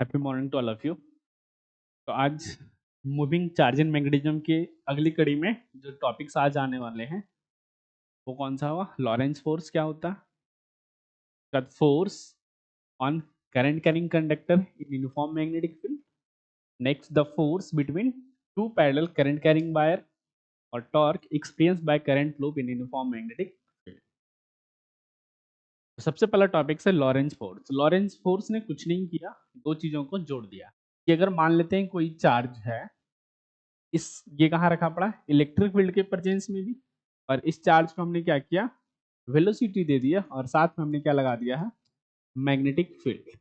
Happy morning to all of you. तो आज moving charge and magnetism के अगली कड़ी में जो टॉपिक्स आज आने वाले हैं वो कौन सा हुआ? लॉरेंस फोर्स क्या होता है, force on current carrying conductor in uniform magnetic field. Next, the force between two parallel current carrying wire और torque experience by current loop in uniform magnetic field. सबसे पहला टॉपिक है लॉरेंस फोर्स। लॉरेंस फोर्स ने कुछ नहीं किया, दो चीजों को जोड़ दिया कि अगर मान लेते हैं कोई चार्ज है, इस ये कहाँ रखा पड़ा, इलेक्ट्रिक फील्ड के प्रेजेंस में भी, और इस चार्ज को हमने क्या किया, वेलोसिटी दे दिया, और साथ में हमने क्या लगा दिया है, मैग्नेटिक फील्ड।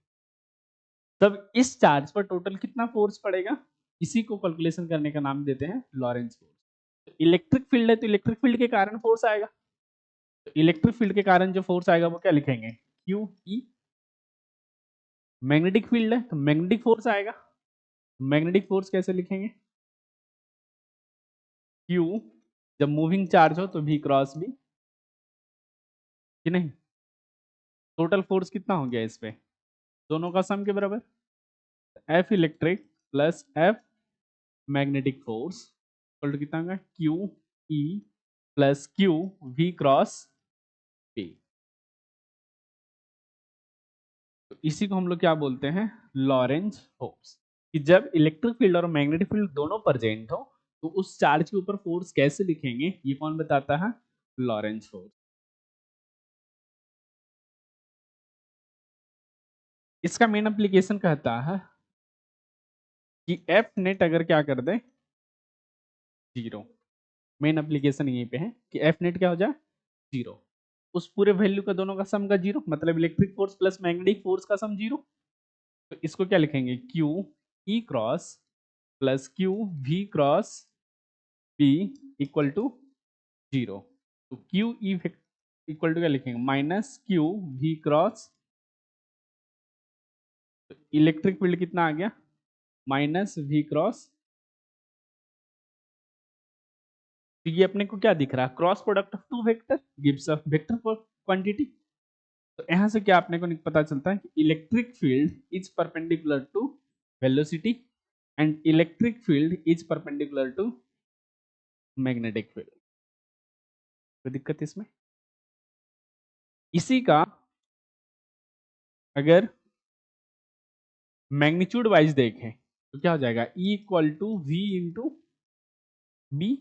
तब इस चार्ज पर टोटल कितना फोर्स पड़ेगा, इसी को कैलकुलेशन करने का नाम देते हैं लॉरेंस फोर्स। इलेक्ट्रिक फील्ड है तो इलेक्ट्रिक फील्ड के कारण फोर्स आएगा, तो इलेक्ट्रिक फील्ड के कारण जो फोर्स आएगा वो क्या लिखेंगे, क्यू ई। मैग्नेटिक फील्ड है तो मैग्नेटिक फोर्स आएगा, मैग्नेटिक फोर्स कैसे लिखेंगे, क्यू, जब मूविंग चार्ज हो तो भी क्रॉस बी, कि नहीं। टोटल फोर्स कितना हो गया इस पे, दोनों का सम के बराबर, F electric plus F magnetic force equal to कितना होगा, Q E plus Q V cross P. तो इसी को हम लोग क्या बोलते हैं, लॉरेंज फोर्स। कि जब इलेक्ट्रिक फील्ड और मैग्नेटिक फील्ड दोनों प्रेजेंट हो तो उस चार्ज के ऊपर फोर्स कैसे लिखेंगे, ये कौन बताता है, लॉरेंज फोर्स। इसका मेन एप्लीकेशन कहता है कि एफ नेट अगर क्या कर दे, जीरो। मेन एप्लीकेशन यहीं पे है कि एफ नेट क्या हो जाए, जीरो। उस पूरे वैल्यू का दोनों का सम का जीरो, मतलब electric force plus magnetic force का सम जीरो। तो इसको क्या लिखेंगे, Q E cross plus Q V cross P equal to zero. तो क्यू ई इक्वल टू क्या लिखेंगे, minus Q V cross, electric field कितना आ गया, माइनस वी क्रॉस। तो ये अपने को क्या दिख रहा है, cross product of two vector gives a vector quantity. तो यहाँ से क्या अपने को पता चलता है कि electric field is perpendicular to velocity and electric field is perpendicular to magnetic field. कोई दिक्कत इसमें? इसी का अगर मैग्नीट्यूड वाइज देखें तो क्या हो जाएगा, E equal to V into B.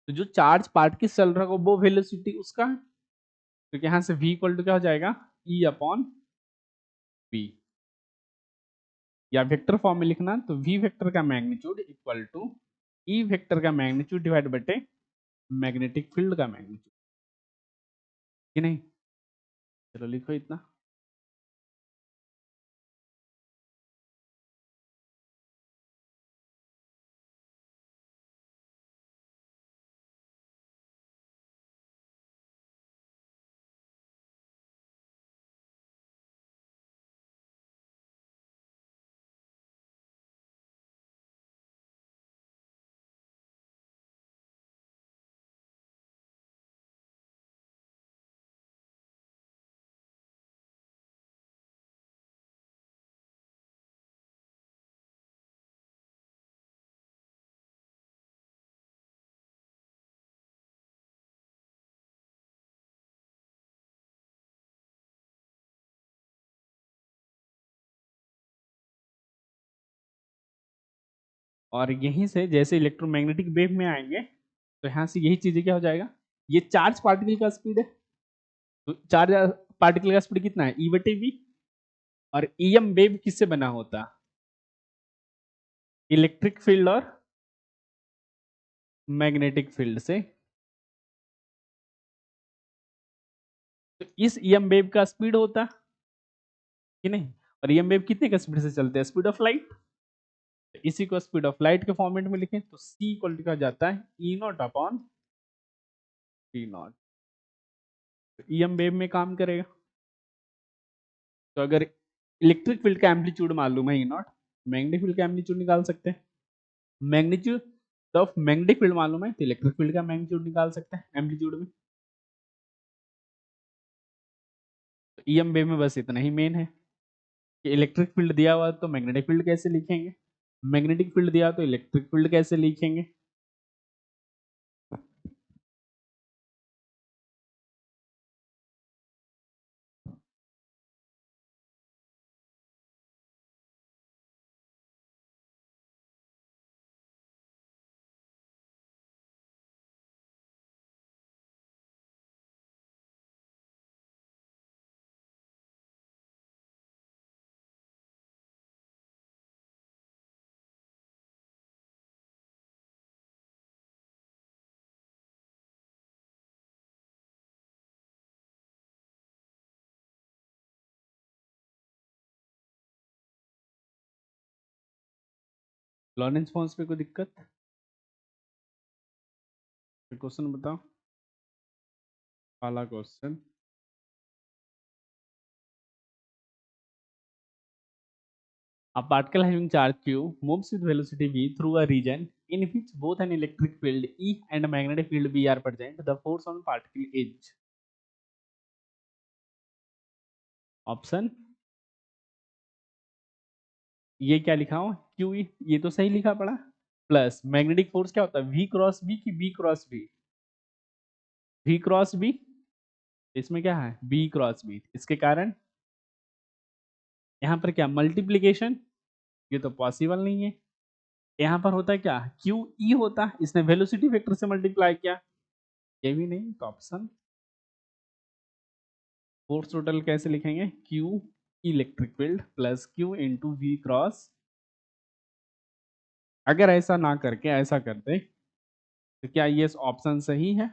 तो जो चार्ज पार्टिकल चल रहा है वो वेलोसिटी उसका है, तो यहां से V इक्वल टू क्या हो जाएगा, E अपॉन बी। या वेक्टर फॉर्म में लिखना तो V वेक्टर का magnitude equal to E vector का मैग्नीट्यूड डिवाइड बटे मैग्नेटिक फील्ड का मैग्नीट्यूड, कि नहीं। चलो लिखो इतना। और यहीं से जैसे इलेक्ट्रोमैग्नेटिक वेव में आएंगे तो यहाँ से यही चीजें क्या हो जाएगा, ये चार्ज पार्टिकल का स्पीड है, तो चार्ज पार्टिकल का स्पीड कितना है, ई बटे वी। और ईएम वेव किससे बना होता, इलेक्ट्रिक फील्ड और मैग्नेटिक फील्ड से। तो इस ईएम वेव का स्पीड होता कि नहीं, और ईएम वेव कितने का स्पीड से चलते हैं, स्पीड ऑफ लाइट। तो इसी को स्पीड ऑफ लाइट के फॉर्मेट में लिखें तो सी इक्वल टू क्या जाता है, ई नॉट अपॉन टी नॉट। तो ईएम वेव में काम करेगा। तो अगर इलेक्ट्रिक फील्ड का एम्पलीट्यूड मालूम है ई नॉट, मैग्नेटिक फील्ड का एम्पलीट्यूड निकाल सकते हैं। मैग्नीट्यूड ऑफ मैग्नेटिक फील्ड मालूम है तो इलेक्ट्रिक फील्ड का मैग्नीट्यूड निकाल सकते हैं एम्पलीट्यूड में। तो ईएम वेव में बस इतना ही मेन है। कि इलेक्ट्रिक फील्ड दिया हुआ तो मैग्नेटिक फील्ड कैसे लिखेंगे, मैग्नेटिक फील्ड दिया तो इलेक्ट्रिक फील्ड कैसे लिखेंगे। लॉरेंस फॉर्म्स पे कोई दिक्कत, क्वेश्चन बताओ, पहला question. A particle having charge q moves with velocity v through a region in which both an electric field E and a magnetic field B are present. The force on particle is option, ये क्या लिखा हो Q E, ये तो सही लिखा पड़ा, plus magnetic force क्या होता है वी क्रॉस बी की B cross B, V cross B, इसमें क्या है बी क्रॉस बी, इसके कारण यहाँ पर क्या मल्टीप्लीकेशन, ये तो पॉसिबल नहीं है। यहाँ पर होता है क्या क्यू ई होता है, इसने वेलोसिटी वेक्टर से मल्टीप्लाई किया, ये भी नहीं, तो ऑप्शन फोर्स टोटल कैसे लिखेंगे Q electric field plus Q into V cross. अगर ऐसा ना करके ऐसा करते तो क्या ये ऑप्शन सही है,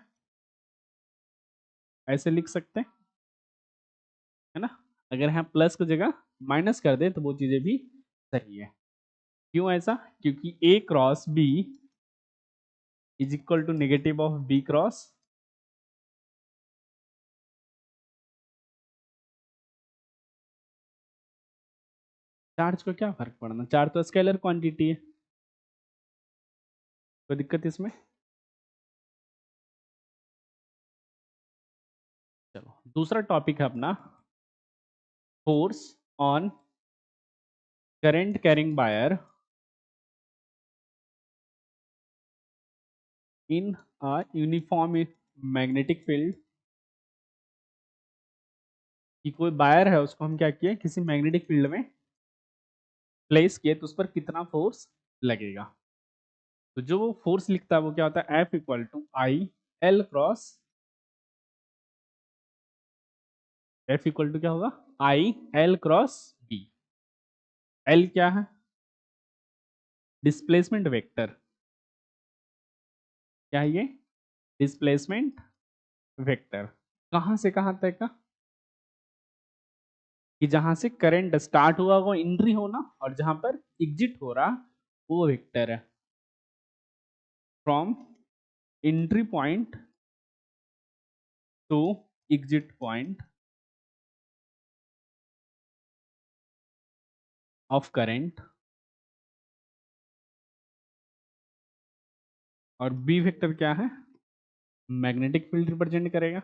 ऐसे लिख सकते हैं, है ना। अगर हम प्लस की जगह माइनस कर दें तो वो चीजें भी सही है। क्यों ऐसा, क्योंकि A cross B is equal to negative of B cross, charge को क्या फर्क पड़ना, चार्ज तो स्केलर क्वांटिटी है, कोई दिक्कत इसमें। चलो दूसरा टॉपिक है अपना force on current carrying wire in a uniform magnetic field. कि कोई वायर है उसको हम क्या किए किसी मैग्नेटिक फील्ड में प्लेस किए तो उस पर कितना फोर्स लगेगा। तो जो वो फोर्स लिखता है वो क्या होता है F equal to I L cross, F equal to क्या होगा I L cross B. L क्या है डिस्प्लेसमेंट वेक्टर, क्या है ये डिस्प्लेसमेंट वेक्टर, कहां से कहां तक का, कि जहां से करंट स्टार्ट हुआ वो एंट्री होना और जहां पर एग्जिट हो रहा वो वेक्टर है, from entry point two exit point of current. और बी वेक्टर क्या है मैग्नेटिक फील्ड रिप्रेजेंट करेगा,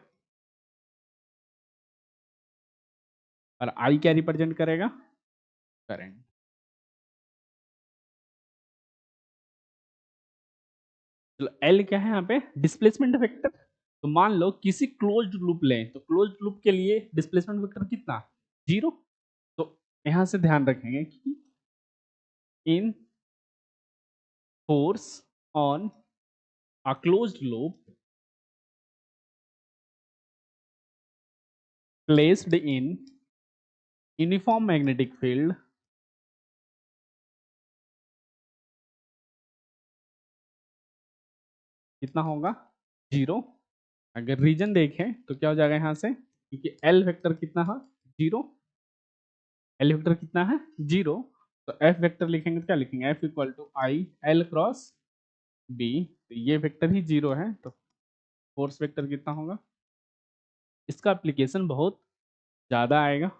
और आई क्या रिप्रेजेंट करेगा करंट। चलो एल क्या है यहाँ पे डिस्प्लेसमेंट वेक्टर। तो मान लो किसी क्लोज्ड लूप लें तो क्लोज्ड लूप के लिए डिस्प्लेसमेंट वेक्टर कितना जीरो। तो यहां से ध्यान रखेंगे कि in force on a closed loop placed in uniform magnetic field कितना होगा जीरो। अगर रीजन देखें तो क्या हो जाएगा यहां से क्योंकि एल वेक्टर कितना है जीरो, एल वेक्टर कितना है जीरो, तो एफ वेक्टर लिखेंगे तो क्या लिखेंगे F equal to I L cross B, तो ये वेक्टर ही जीरो है तो फोर्स वेक्टर कितना होगा, इसका एप्लीकेशन बहुत ज़्यादा आएगा।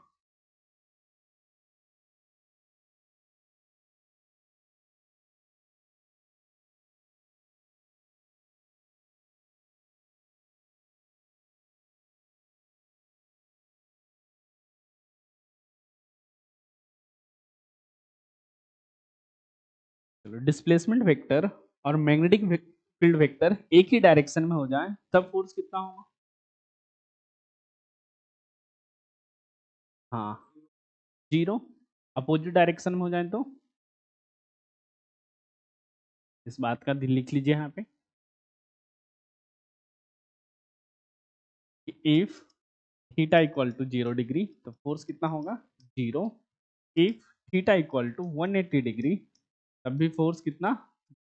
चलो डिस्प्लेसमेंट वेक्टर और मैग्नेटिक फील्ड वेक्टर एक ही डायरेक्शन में हो जाए तब फोर्स कितना होगा? हाँ, जीरो। अपोजिट डायरेक्शन में हो जाए तो इस बात का दिल लिख लीजिए यहाँ पे कि if theta equal to 0 degree तो फोर्स कितना होगा? Zero. If theta equal to 180 degree तब भी फोर्स कितना?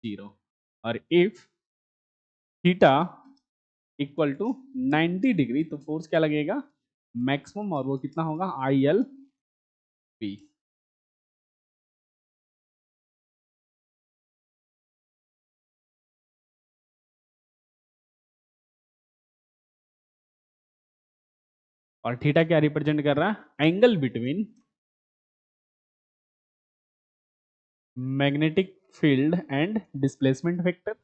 जीरो। और if theta equal to 90 degree तो फोर्स क्या लगेगा? मैक्सिमम, और वो कितना होगा? ILP। और थीटा क्या रिप्रेजेंट कर रहा है? Angle between magnetic field and displacement vector.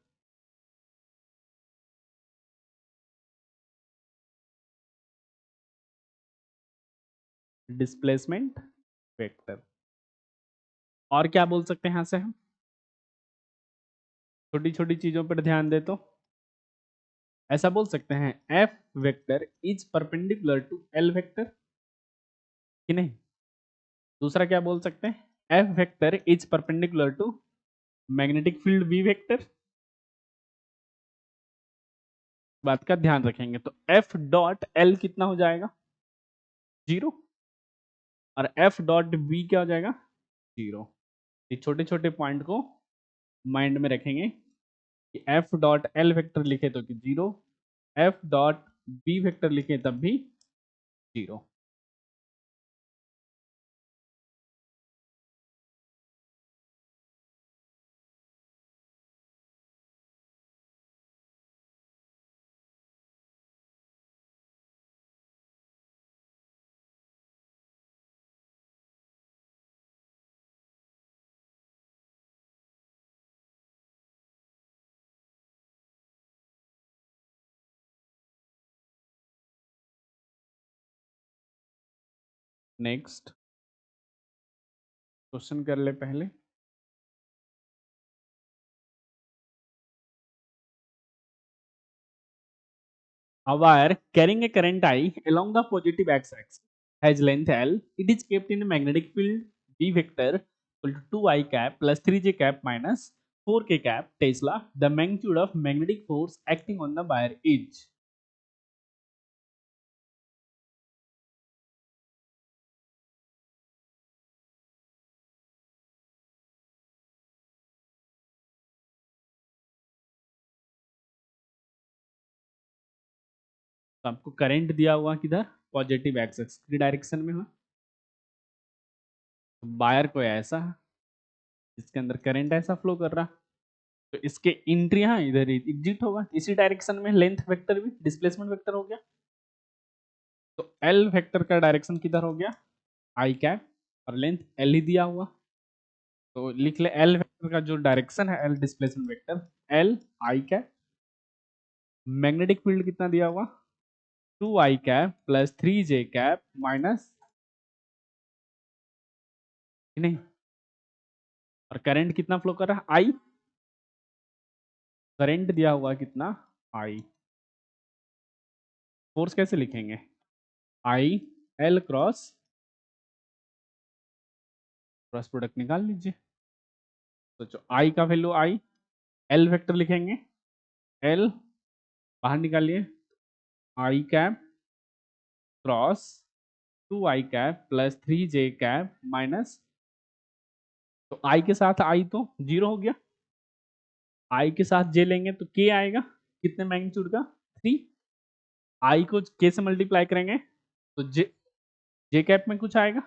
Displacement vector. और क्या बोल सकते हैं यहां से हम? छोटी छोटी चीजों पर ध्यान दे तो ऐसा बोल सकते हैं F vector is perpendicular to L vector, कि नहीं? दूसरा क्या बोल सकते हैं? F vector is perpendicular to magnetic field V vector. बात का ध्यान रखेंगे तो एफ डॉट एल कितना हो जाएगा? जीरो। और एफ डॉट बी क्या हो जाएगा? जीरो। ये छोटे छोटे पॉइंट को माइंड में रखेंगे कि एफ डॉट एल वेक्टर लिखे तो कि zero, F dot B vector लिखे तब भी जीरो। नेक्स्ट क्वेश्चन कर ले पहले। A wire carrying a current I along the positive x-axis has length L. It is kept in a magnetic field B vector equal to 2I cap plus 3J cap minus 4K cap Tesla. The magnitude of magnetic force acting on the wire is। तो आपको current दिया हुआ किधर? Positive axis की direction में हुआ। Wire को ऐसा, इसके अंदर करंट ऐसा फ्लो कर रहा, तो इसके एंट्री यहाँ इधर एग्जिट होगा इसी डायरेक्शन में। लेंथ वेक्टर भी डिस्प्लेसमेंट वेक्टर हो गया, तो एल वेक्टर का डायरेक्शन किधर हो गया? आई कैप, और लेंथ एल ही दिया हुआ, तो लिख ले एल वेक्टर का जो डायरेक्शन है, L displacement vector, L I cap. Magnetic field कितना दिया हुआ? 2I cap plus 3J cap minus, नहीं, और करंट कितना फ्लो कर रहा है? आई। करंट दिया हुआ कितना? आई। फोर्स कैसे लिखेंगे? I L cross, cross product निकाल लीजिए। तो जो आई का वैल्यू आई, एल वेक्टर लिखेंगे, एल बाहर निकालिए, I cap cross 2I cap plus 3J cap minus, तो आई के साथ आई तो जीरो हो गया, आई के साथ जे लेंगे तो के आएगा, कितने मैग्नीट्यूड का? 3। आई को के से मल्टीप्लाई करेंगे तो जे, जे कैप में कुछ आएगा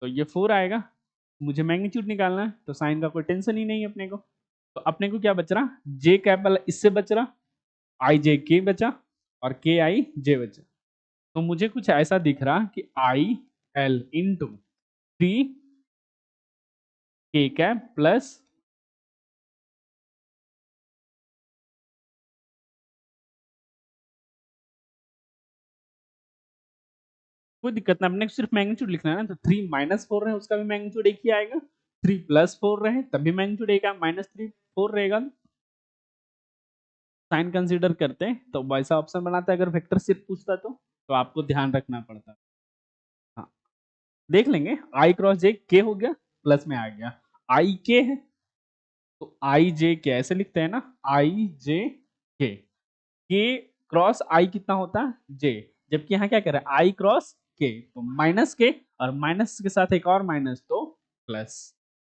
तो ये 4 आएगा। मुझे मैग्नीट्यूड निकालना है तो साइन का कोई टेंशन ही नहीं है अपने को, तो अपने को क्या बच रहा? जे कैप वाला इससे बच रहा, आई जे के बचा और के आई जे बचा। तो मुझे कुछ ऐसा दिख रहा कि आई एल इंटू 3 के कैप प्लस, कोई दिक्कत ना, अपने को सिर्फ मैग्नीट्यूड लिखना है ना, तो 3 माइनस 4 है उसका भी मैग्नीट्यूड एक ही आएगा, 3 प्लस 4 रहे तब भी मैग्नीट्यूड एक है, -3 4 रहेगा। साइन कंसीडर करते हैं तो वैसा ऑप्शन बनाता है। अगर वेक्टर सिर्फ पूछता तो आपको ध्यान रखना पड़ता। हाँ, देख लेंगे। आई क्रॉस जे के हो गया, प्लस में आ गया आई के है तो आई जे के ऐसे लिखते हैं ना, आई जे के क्रॉस आई कितना होता है जे, जबकि यहाँ क्या कह रहा है आई क्रॉस के, तो माइनस के और माइनस के साथ एक और माइनस तो प्लस,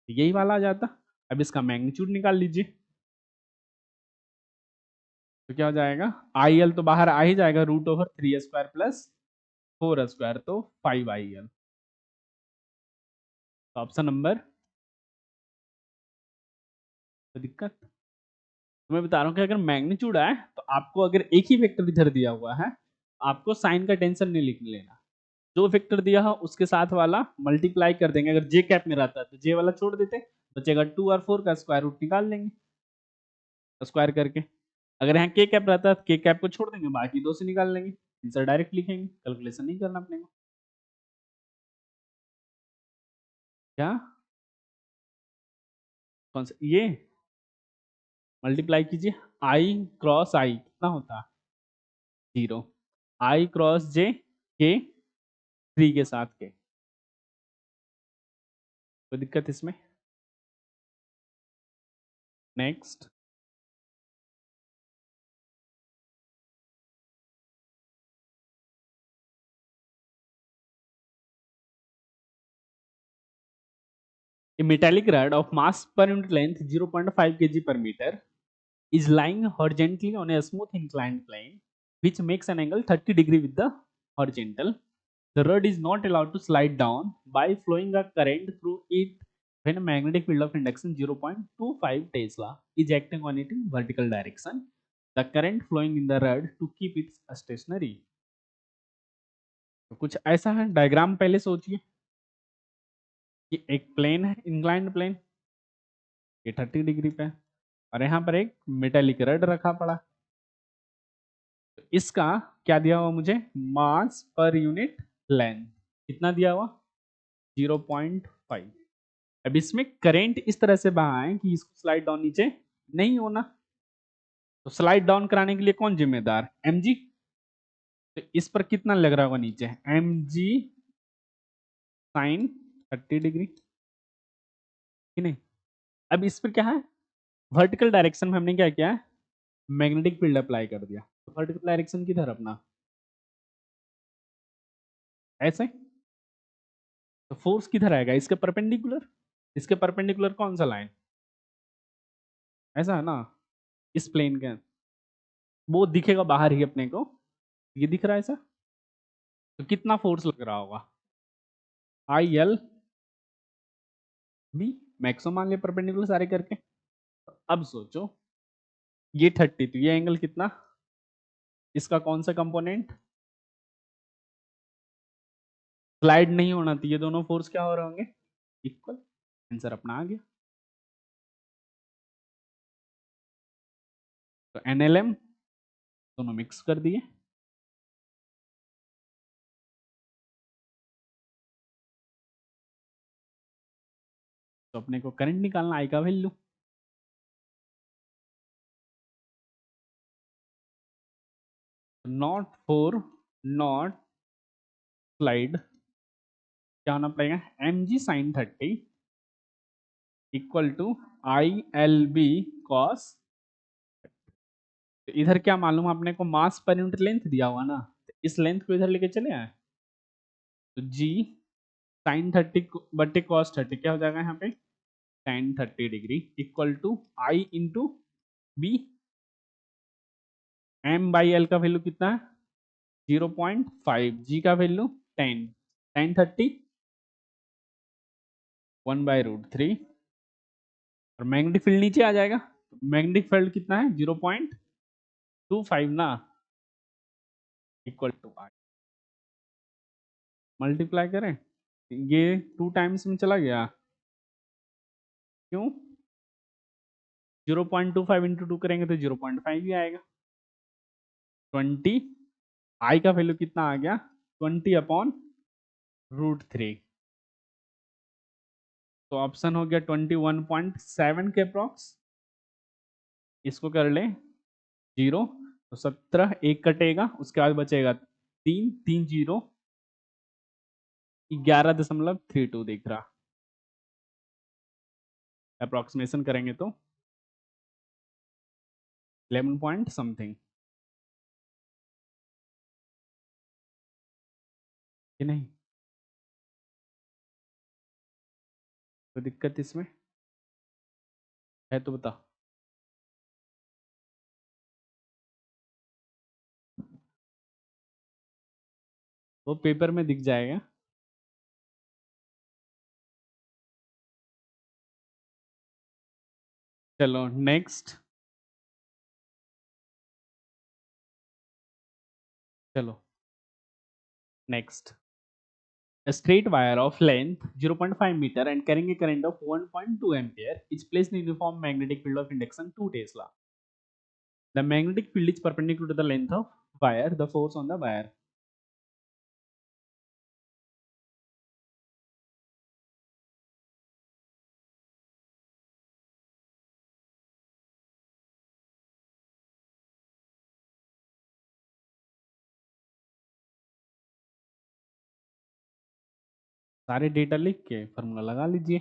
यही वाला आ जाता। अब इसका मैग्नीट्यूड निकाल लीजिए तो क्या हो जाएगा, आई एल तो बाहर आ ही जाएगा, √3 स्क्वायर प्लस 4 स्क्वायर तो 5 IL। तो ऑप्शन नंबर, तो दिक्कत तो मैं बता रहा हूँ कि अगर मैग्नीट्यूड आए तो आपको अगर एक ही वेक्टर इधर दिया हुआ है, आपको साइन का टेंशन नहीं लिख लेना, जो वेक्टर दिया है उसके साथ वाला मल्टीप्लाई कर देंगे। अगर जे कैप में रहता है तो जे वाला छोड़ देते, बचेगा 2 और 4 का स्क्वायर रूट निकाल लेंगे स्क्वायर करके। अगर यहाँ के कैप रहता है तो के कैप को छोड़ देंगे, बाकी 2 से निकाल लेंगे, आंसर डायरेक्ट लिखेंगे, कैलकुलेशन नहीं करना अपने को। क्या कौन सा, ये मल्टीप्लाई कीजिए, आई क्रॉस आई कितना होता है 0, आई क्रॉस जे के 3 के साथ के, कोई दिक्कत इसमें। Next, a metallic rod of mass per unit length 0.5 kg per meter is lying horizontally on a smooth inclined plane which makes an angle 30 degree with the horizontal. The rod is not allowed to slide down by flowing a current through it when a magnetic field of induction 0.25 Tesla is acting on it in vertical direction. The current flowing in the rod to keep it stationary. तो कुछ ऐसा है, diagram पहले सोचिए कि एक plane है, inclined plane, ये 30 डिग्री पे है और यहाँ पर एक मेटेलिक रड रखा पड़ा। तो इसका क्या दिया हुआ मुझे, मास पर यूनिट लेंथ कितना दिया हुआ 0.5। अब इसमें करंट इस तरह से बहा है कि इसको स्लाइड डाउन नीचे नहीं होना, तो स्लाइड डाउन कराने के लिए कौन जिम्मेदार, mg। तो इस पर कितना लग रहा होगा नीचे, mg साइन 30 डिग्री कि नहीं। अब इस पर क्या है, वर्टिकल डायरेक्शन में हमने क्या किया है, मैग्नेटिक फील्ड अप्लाई कर दिया। तो वर्टिकल डायरेक्शन किधर अपना, ऐसे, तो फोर्स किधर आएगा, इसके परपेंडिकुलर, इसके परपेंडिकुलर कौन सा लाइन, ऐसा है ना, इस प्लेन के, वो दिखेगा बाहर ही अपने को, ये दिख रहा है ऐसा, तो कितना फोर्स लग रहा होगा, आई एल बी मैक्सिमम मान लिया परपेंडिकुलर सारे करके। तो अब सोचो ये 30, तो ये एंगल कितना, इसका कौन सा कंपोनेंट स्लाइड नहीं होना, तो ये दोनों फोर्स क्या हो रहे होंगे, इक्वल, आंसर अपना आ गया। तो एनएलएम दोनों मिक्स कर दिए, तो अपने को करंट निकालना, आई का वैल्यू, नॉट स्लाइड क्या होना पड़ेगा, mg sine 30 equal to I L B cos. तो इधर क्या मालूम आपने को, मास पर यूनिट लेंथ दिया हुआ ना, तो इस लेंथ को इधर लेके चले आए, तो g साइन 30 बटे कॉस 30 क्या हो जाएगा यहाँ पे, tan 30 degree equal to I into B, m by L का वैल्यू कितना है 0.5, g का वैल्यू 10, tan 30 1/√3 और मैग्नेटिक फील्ड नीचे आ जाएगा, मैग्नेटिक फील्ड कितना है 0.25 ना, इक्वल टू आई, मल्टीप्लाई करें, ये 2 टाइम्स में चला गया, क्यों 0.25 इंटू 2 करेंगे तो 0.5 ही आएगा, 20, आई का वैल्यू कितना आ गया 20/√3। तो ऑप्शन हो गया 21.7 के अप्रॉक्स। इसको कर ले 0, तो 17, एक कटेगा, उसके बाद बचेगा 3, 3 0, 11.32 दिख रहा। अप्रोक्सीमेशन करेंगे तो 11 पॉइंट समथिंग, कि नहीं? कोई दिक्कत इसमें है तो बता। वो पेपर में दिख जाएगा। चलो नेक्स्ट। चलो next. A straight wire of length 0.5 meter and carrying a current of 1.2 ampere is placed in uniform magnetic field of induction 2 Tesla. The magnetic field is perpendicular to the length of wire. The force on the wire. सारे data लिख के formula लगा लीजिए।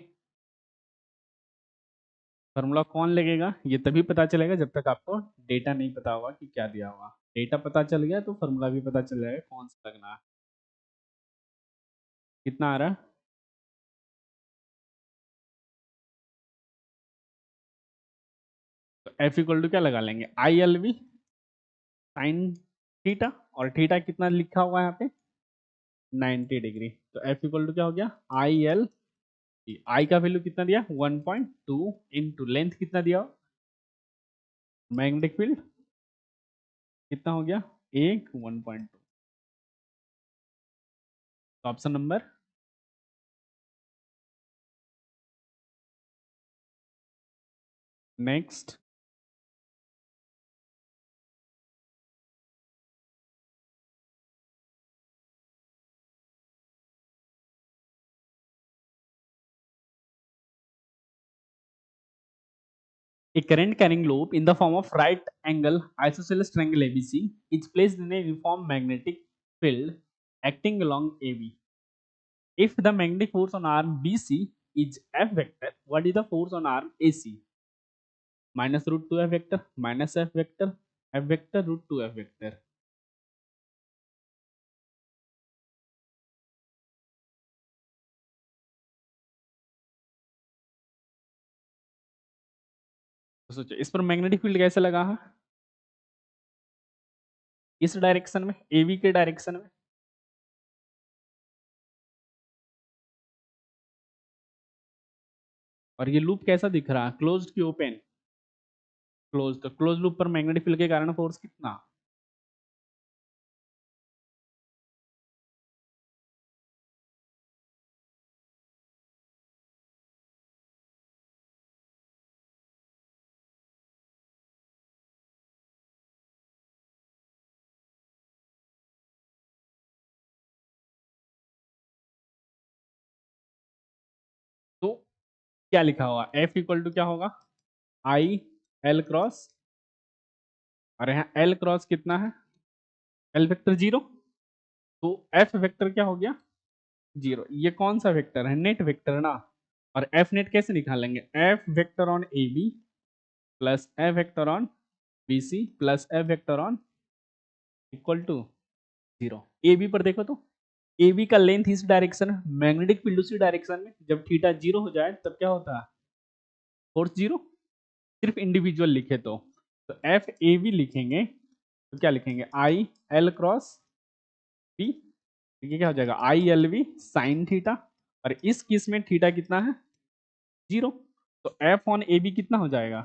Formula कौन लगेगा ये तभी पता चलेगा जब तक आपको डेटा नहीं पता होगा कि क्या दिया होगा। डेटा पता चल गया तो फॉर्मूला भी पता चल जाएगा कौन सा लगना है। कितना आ रहा है? तो एफ इक्वल टू क्या लगा लेंगे, I L V sign theta, और थीटा कितना लिखा हुआ है यहाँ पे 90 डिग्री। तो एफ इक्वल टू क्या हो गया, आई एल, आई का वैल्यू कितना दिया 1.2 इंटू लेंथ कितना दिया, मैग्नेटिक फील्ड कितना हो गया एक 1.2। तो option number next. A current carrying loop in the form of right angle isosceles triangle ABC is placed in a uniform magnetic field acting along AB. If the magnetic force on arm BC is F vector, what is the force on arm AC? Minus root 2 F vector, minus F vector root 2 F vector. तो सोचो इस पर magnetic field कैसे लगा है, इस direction में, AB के डायरेक्शन में। और ये लूप कैसा दिख रहा है, क्लोज्ड की ओपन, क्लोज। तो क्लोज लूप पर मैग्नेटिक फील्ड के कारण फोर्स कितना, तो क्या लिखा हुआ F इक्वल टू क्या होगा आई एल क्रॉस, और यहाँ एल क्रॉस कितना है, एल वेक्टर 0, तो एफ वेक्टर क्या हो गया 0। ये कौन सा वेक्टर है, नेट वेक्टर ना। और एफ नेट कैसे निकालेंगे, F vector on A B plus F vector on B C plus F vector on equal to 0। A B पर देखो तो ए बी का लेंथ इस डायरेक्शन में, मैग्नेटिक फील्ड उसी डायरेक्शन में, जब थीटा 0 हो जाए तब क्या होता है, फोर्स 0। सिर्फ इंडिविजुअल लिखे तो एफ ए बी लिखेंगे तो क्या लिखेंगे आई एल क्रॉस बी, ये क्या हो जाएगा I L V sign theta, और इस केस में थीटा कितना है 0। तो एफ ऑन ए बी कितना हो जाएगा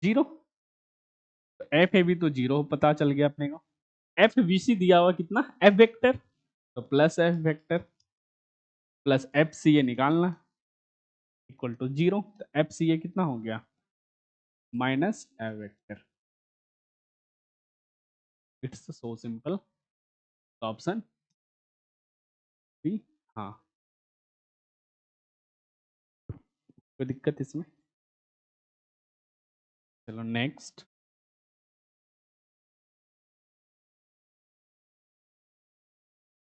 0। तो एफ ए बी तो 0 पता चल गया अपने को। एफ बी सी दिया हुआ कितना एफ वेक्टर, तो plus F vector plus F C A निकालना इक्वल टू 0। तो एफ सी ए कितना हो गया minus F vector. It's so simple. Option B, हाँ। कोई दिक्कत इसमें? चलो next.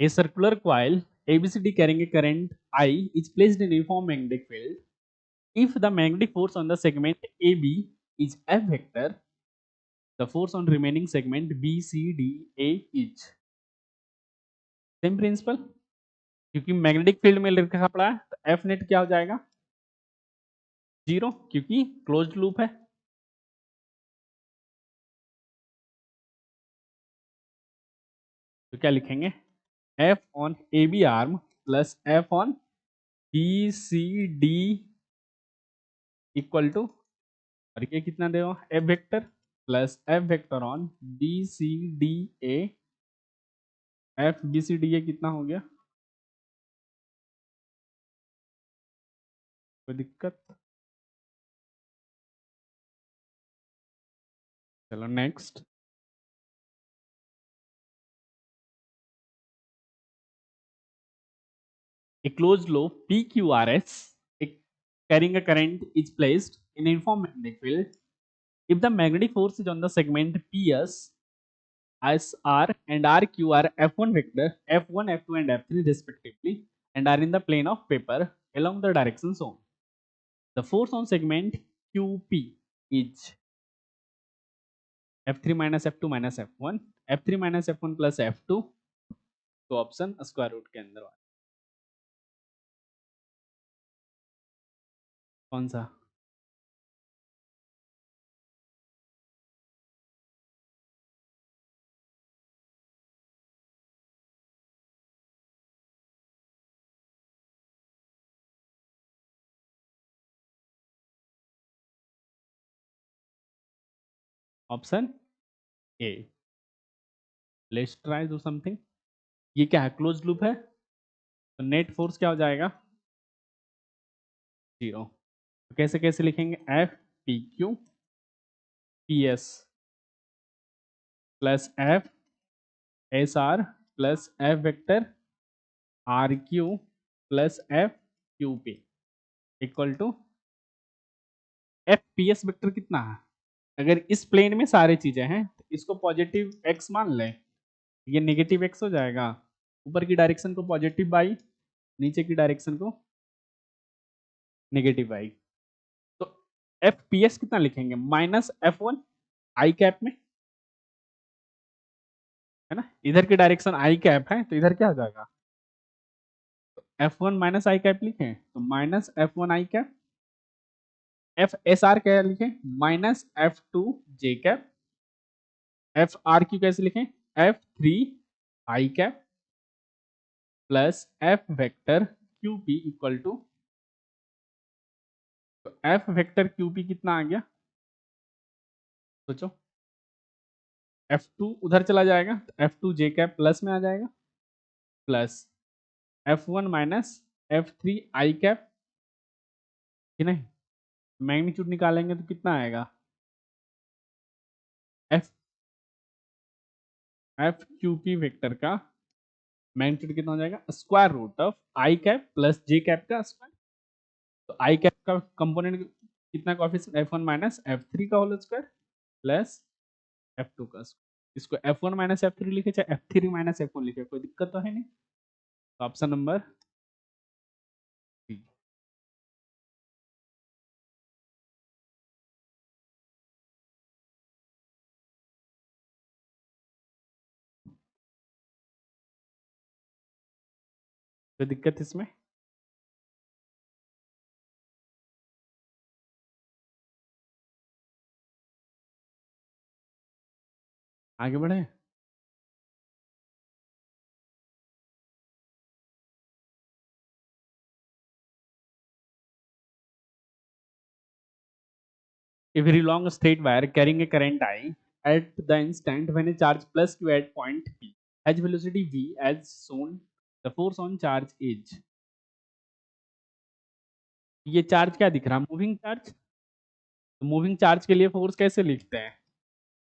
A circular coil ABCD carrying a current I is placed in uniform magnetic field. If the magnetic force on the segment AB is F vector, the force on remaining segment B, C, D, A is same principle, क्योंकि magnetic field में लिखा पड़ा है तो F net क्या हो जाएगा? Zero, क्योंकि क्लोज्ड लूप है। तो क्या लिखेंगे? F on A B arm plus F on B C D equal to, और ये कितना दे F vector plus F vector on B C D A, F B C D A कितना हो गया? कोई दिक्कत? चलो next. A closed loop PQRS carrying a current is placed in uniform magnetic field. If the magnetic force is on the segment PS, SR and RQ are F1 vector, F1, F2 and F3 respectively, and are in the plane of paper along the direction shown. The force on segment QP is F3 minus F2 minus F1, F3 minus F1 plus F2। तो option square root के अंदर कौन सा? Option A. Let's try do something. ये क्या है? Close loop है, तो नेट फोर्स क्या हो जाएगा? जीरो। तो कैसे कैसे लिखेंगे? F P Q P S plus F S R plus F vector R Q plus F Q P equal to F P S vector कितना है? अगर इस प्लेन में सारी चीजें हैं तो इसको पॉजिटिव एक्स मान लें, ये नेगेटिव एक्स हो जाएगा। ऊपर की डायरेक्शन को पॉजिटिव बाई, नीचे की डायरेक्शन को नेगेटिव बाई। तो एफ पी एस कितना लिखेंगे? Minus F one I cap में, है ना? इधर की डायरेक्शन आई कैप है तो इधर क्या हो जाएगा? F one minus I cap लिखें तो minus F one I cap. F S R क्या लिखें? Minus F two J cap. F R Q कैसे लिखें? F three I cap plus F vector Q P equal to, तो F vector Q P कितना आ गया? सोचो। F two उधर चला जाएगा तो F two J cap plus में आ जाएगा, plus F one minus F three I cap, कि नहीं? मैग्नीट्यूड निकालेंगे तो कितना आएगा? F F Q P vector का मैग्नीट्यूड कितना हो जाएगा? Square root of I cap plus J cap का स्क्वायर। तो आई कैप का कंपोनेंट कितना? Coefficient F one minus F three का whole square plus F two का स्क्वायर। इसको F one minus F three लिखे चाहे F three minus F one लिखे, कोई दिक्कत तो है नहीं। तो ऑप्शन नंबर बी। कोई दिक्कत इसमें? आगे बढ़े। A very long straight wire carrying a current I at the instant when a charge plus q at point P has velocity v as shown, the force on charge is। ये charge क्या दिख रहा है? Moving charge. तो moving charge के लिए force कैसे लिखते हैं?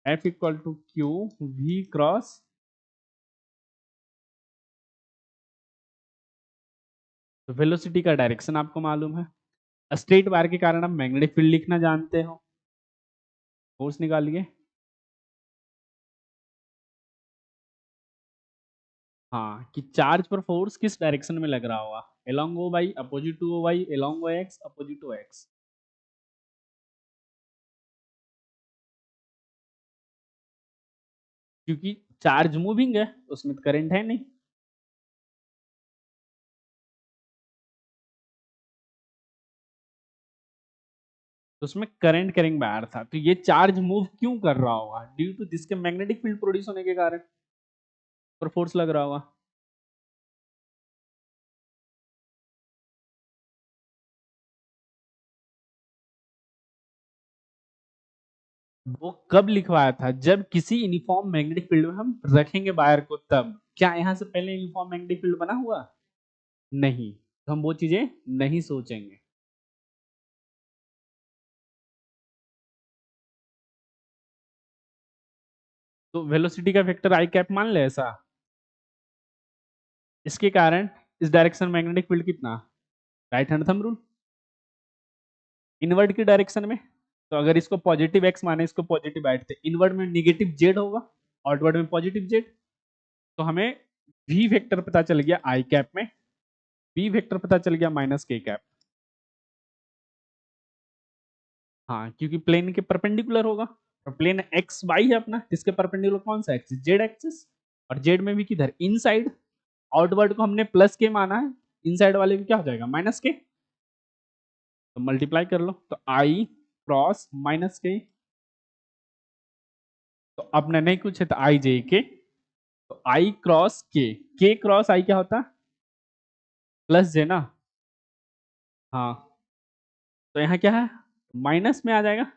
F equal to Q V cross, तो वेलोसिटी का डायरेक्शन आपको मालूम है, स्ट्रेट वायर के कारण हम मैग्नेटिक फील्ड लिखना जानते हो। फोर्स निकालिए। हाँ, कि चार्ज पर फोर्स किस डायरेक्शन में लग रहा होगा, along O Y, opposite to O Y, along O X, opposite to X. क्योंकि चार्ज मूविंग है, उसमें तो करंट है नहीं, तो उसमें करंट कैरिंग वायर था, तो ये चार्ज मूव क्यों कर रहा होगा, ड्यू टू जिसके मैग्नेटिक फील्ड प्रोड्यूस होने के कारण पर फोर्स लग रहा होगा। वो कब लिखवाया था, जब किसी यूनिफॉर्म मैग्नेटिक फील्ड में हम रखेंगे वायर को, तब। क्या यहाँ से पहले यूनिफॉर्म मैग्नेटिक फील्ड बना हुआ? नहीं, तो हम वो चीजें नहीं सोचेंगे। तो वेलोसिटी का वेक्टर आई कैप मान ले ऐसा। इसके कारण इस डायरेक्शन मैग्नेटिक फील्ड कितना, right hand thumb rule, inward की डायरेक्शन में। तो अगर इसको पॉजिटिव एक्स माने, इसको पॉजिटिव बैठते, इनवर्ड में निगेटिव जेड होगा, आउटवर्ड में पॉजिटिव जेड। तो हमें वी वेक्टर पता चल गया आई कैप में, वी वेक्टर पता चल गया माइनस के कैप। हाँ, क्योंकि प्लेन के परपेंडिकुलर होगा, और प्लेन एक्स वाई है अपना, इसके परपेंडिकुलर कौन सा एक्सिस, जेड एक्सिस। और जेड में भी किधर, इनसाइड। आउटवर्ड को हमने प्लस के माना है, इनसाइड वाले को क्या हो जाएगा, माइनस के। तो मल्टीप्लाई कर लो, तो आई क्रॉस माइनस के। तो अपने नहीं कुछ है, तो आई जे के, तो आई क्रॉस के क्रॉस आई क्या होता है, प्लस जे ना। हाँ, तो यहाँ क्या है, माइनस में आ जाएगा,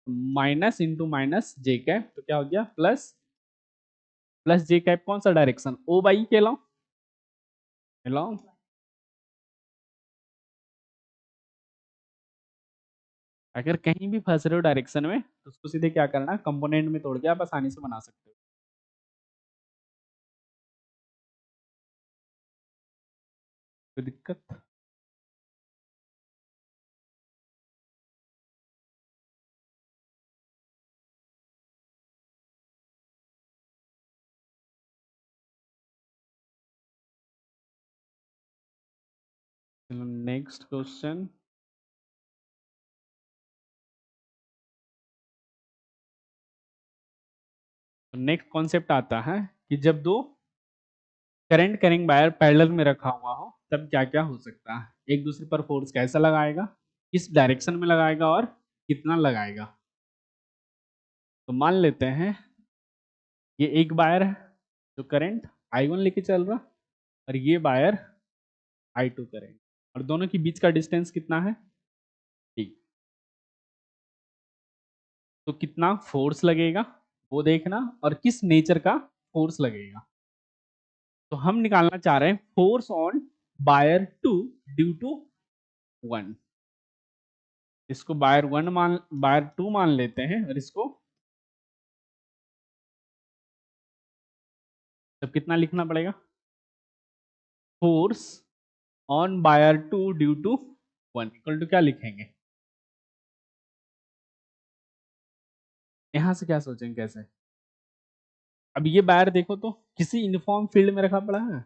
माइनस इंटू माइनस जे कैप, तो क्या हो गया प्लस, प्लस जे कैप कौन सा डायरेक्शन, ओ बाई के अलाउ, अलाउ। अगर कहीं भी फंस रहे हो डायरेक्शन में, तो उसको सीधे क्या करना, कंपोनेंट में तोड़ के आप आसानी से बना सकते हो, कोई दिक्कत। चलो नेक्स्ट क्वेश्चन। नेक्स्ट कॉन्सेप्ट आता है कि जब दो करंट कैरिंग वायर पैरेलल में रखा हुआ हो, तब क्या क्या हो सकता है, एक दूसरे पर फोर्स कैसा लगाएगा, किस डायरेक्शन में लगाएगा, और कितना लगाएगा। तो मान लेते हैं ये एक वायर है जो करंट I1 लेके चल रहा, और ये वायर I2 करंट, और दोनों के बीच का डिस्टेंस कितना है, ठीक। तो कितना फोर्स लगेगा वो देखना, और किस नेचर का फोर्स लगेगा। तो हम निकालना चाह रहे हैं force on wire 2 due to 1। इसको वायर 1 मान, वायर 2 मान लेते हैं, और इसको तब कितना लिखना पड़ेगा, force on wire 2 due to 1 equal to क्या लिखेंगे। यहां से क्या सोचेंगे कैसे, अब ये वायर देखो तो किसी यूनिफॉर्म फील्ड में रखा पड़ा है,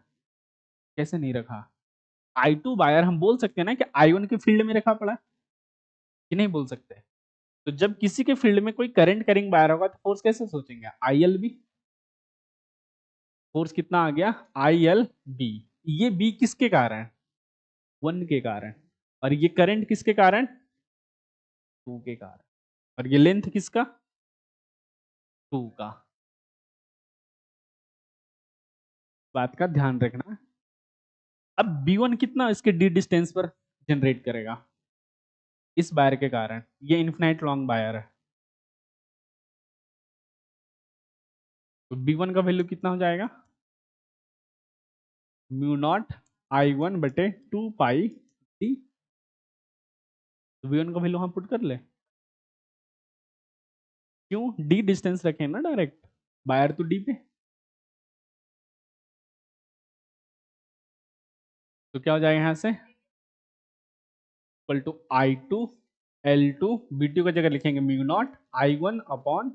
कैसे नहीं रखा। I2 वायर हम बोल सकते हैं ना कि I1 के फील्ड में रखा पड़ा है, कि नहीं बोल सकते। तो जब किसी के फील्ड में कोई करंट कैरिंग वायर होगा, तो फोर्स कैसे सोचेंगे, IL भी। फोर्स कितना आ गया, IL बी। ये बी किसके कारण, 1 के कारण, और ये करंट किसके कारण, 2 के कारण, और ये लेंथ किसका, 2 का। बात का ध्यान रखना। अब B1 कितना इसके डी डिस्टेंस पर जनरेट करेगा, इस वायर के कारण, ये इन्फिनाइट लॉन्ग वायर है, तो B1 का वैल्यू कितना हो जाएगा, म्यू नॉट I1 बटे 2 पाई डी। तो V1 का वैल्यू हम पुट कर ले, क्यों, डी डिस्टेंस रखें ना डायरेक्ट, वायर तो डी पे। तो क्या हो जाएगा यहाँ से, equal to I2 L2, B2 का जगह लिखेंगे म्यू नॉट I1 अपॉन,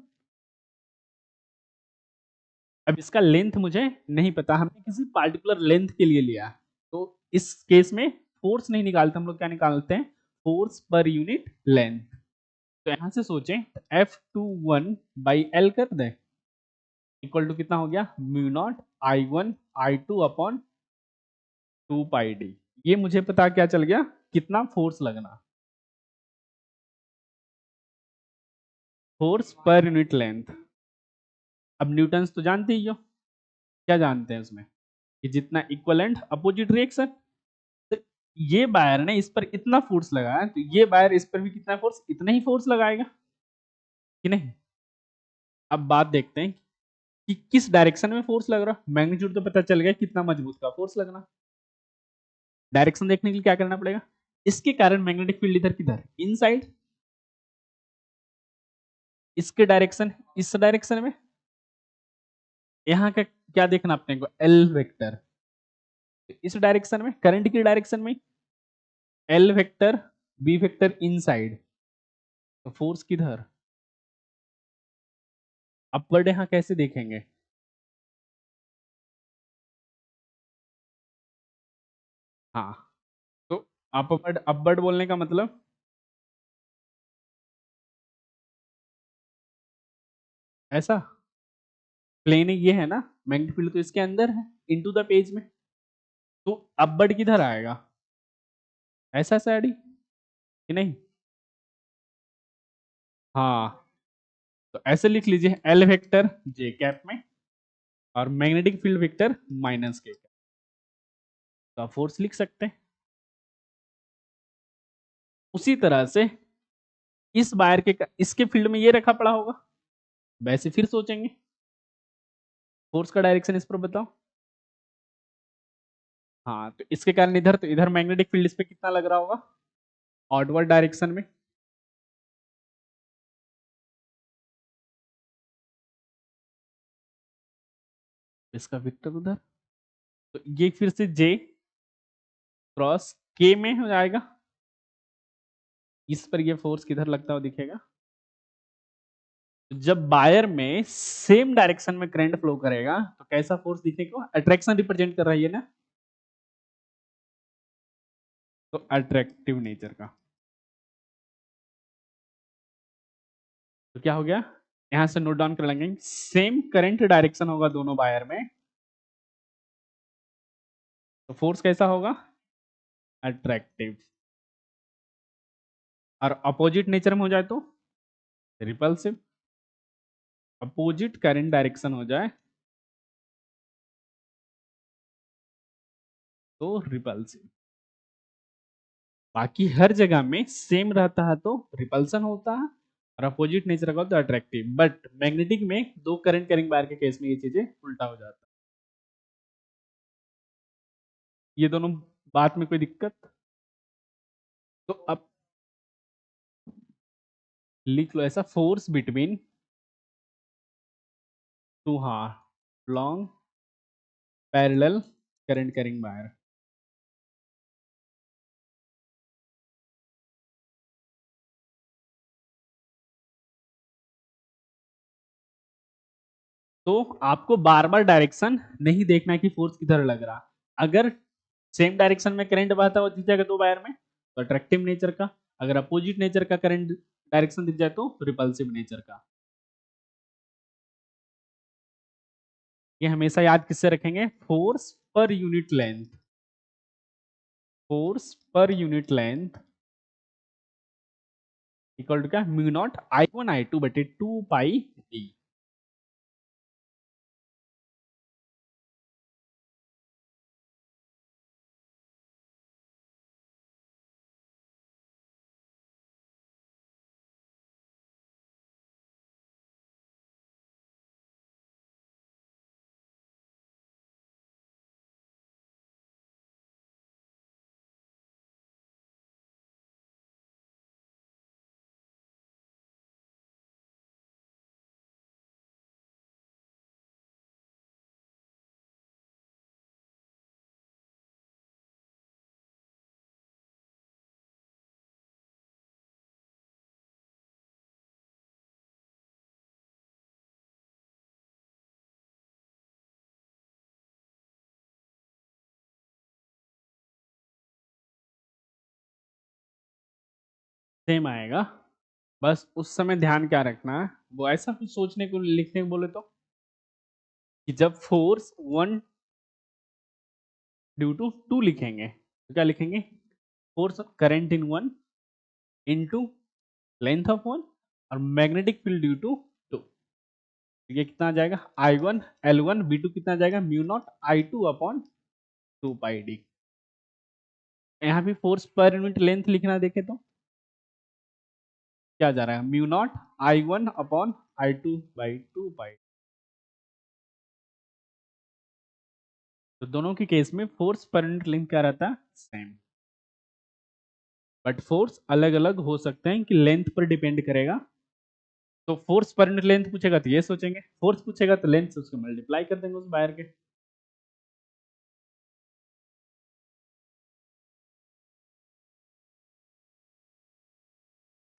अब इसका लेंथ मुझे नहीं पता, हमने किसी पार्टिकुलर लेंथ के लिए लिया, तो इस केस में फोर्स नहीं निकालते हम लोग, क्या निकालते हैं, फोर्स पर यूनिट लेंथ। तो यहां से सोचें तो F21 बाई एल कर दें, इक्वल टू कितना हो गया, mu naught I1 I2 upon 2 pi D. ये मुझे पता क्या चल गया, कितना फोर्स लगना, फोर्स पर यूनिट लेंथ। अब न्यूटन्स तो जानते ही हो, क्या जानते हैं उसमें, कि जितना इक्वलेंट अपोजिट रिएक्शन, तो ये वायर ने इस पर इतना फोर्स लगाया, तो ये वायर इस पर भी कितना फोर्स, इतना ही फोर्स लगाएगा कि नहीं। अब बात देखते हैं कि किस डायरेक्शन में फोर्स लग रहा, मैग्नीट्यूड तो पता चल गया कितना मजबूत का फोर्स लगना, डायरेक्शन देखने के लिए क्या करना पड़ेगा, इसके कारण मैग्नेटिक फील्ड इधर किधर, इनसाइड, इसके डायरेक्शन इस डायरेक्शन में, यहाँ का क्या देखना अपने को, एल वेक्टर, इस डायरेक्शन में, करंट की डायरेक्शन में L vector, B vector inside, तो फोर्स किधर, अपवर्ड, यहाँ कैसे देखेंगे, हाँ, तो अपवर्ड, अपवर्ड बोलने का मतलब, ऐसा प्लेन ये है ना, मैग्नेटिक फील्ड तो इसके अंदर है, इनटू द पेज में, तो अपवर्ड किधर आएगा, ऐसा साइड कि नहीं, हाँ, तो ऐसे लिख लीजिए एल वेक्टर जे कैप में और मैग्नेटिक फील्ड वेक्टर माइनस के, तो आप फोर्स लिख सकते हैं। उसी तरह से इस वायर के, इसके फील्ड में ये रखा पड़ा होगा, वैसे फिर सोचेंगे फोर्स का डायरेक्शन इस पर बताओ, हाँ, तो इसके कारण इधर, तो इधर मैग्नेटिक फील्ड इस पे कितना लग रहा होगा, ऑडवर्ड डायरेक्शन में, इसका वेक्टर उधर, तो ये फिर से जे क्रॉस के में हो जाएगा, इस पर ये फोर्स किधर लगता हुआ दिखेगा, जब वायर में सेम डायरेक्शन में करंट फ्लो करेगा तो कैसा फोर्स दिखेगा, अट्रैक्शन रिप्रेजेंट कर रही है ना, तो अट्रैक्टिव नेचर का, तो क्या हो गया, यहां से नोट डाउन कर लेंगे, सेम करंट डायरेक्शन होगा दोनों वायर में, तो फोर्स कैसा होगा, अट्रैक्टिव, और अपोजिट नेचर में हो जाए तो रिपल्सिव, अपोजिट करंट डायरेक्शन हो जाए तो रिपल्सिव, बाकी हर जगह में सेम रहता है तो रिपल्सन होता है, और अपोजिट नेचर का तो अट्रैक्टिव, बट मैग्नेटिक में दो करंट कैरिंग वायर के केस में ये चीजें उल्टा हो जाता है। ये दोनों बात में कोई दिक्कत, तो अब लिख लो ऐसा, फोर्स बिटवीन टू, हाँ, long parallel current carrying wire, तो आपको बार बार डायरेक्शन नहीं देखना है कि फोर्स किधर लग रहा, अगर सेम डायरेक्शन में करंट बहता हुआ दिख जाएगा दो वायर में तो अट्रैक्टिव नेचर का, अगर अपोजिट नेचर का करंट डायरेक्शन दिख जाए तो रिपल्सिव नेचर का। ये हमेशा याद किससे रखेंगे, force per unit length, force per unit length equal to क्या, म्यू नॉट I1 I2 बटे 2 पाई डी। सेम आएगा। बस उस समय ध्यान क्या रखना है, वो ऐसा कुछ सोचने को लिखने को बोले तो कि जब फोर्स 1 ड्यू टू 2 लिखेंगे तो क्या लिखेंगे, force current in 1 into length of 1 और मैग्नेटिक फील्ड ड्यू टू 2। ये कितना आ जाएगा, I1 L1 V2 कितना आ जाएगा, mu not I2 upon 2 pi D. यहाँ भी फोर्स पर यूनिट लेंथ लिखना देखे तो क्या जा रहा है, mu naught I1 upon I2 by 2 पाई। तो दोनों के केस में फोर्स पर यूनिट लेंथ क्या रहता है, सेम। बट फोर्स अलग अलग हो सकते हैं कि लेंथ पर डिपेंड करेगा। तो फोर्स पर यूनिट लेंथ पूछेगा तो ये सोचेंगे, फोर्स पूछेगा तो लेंथ से उसको मल्टीप्लाई कर देंगे उस वायर के।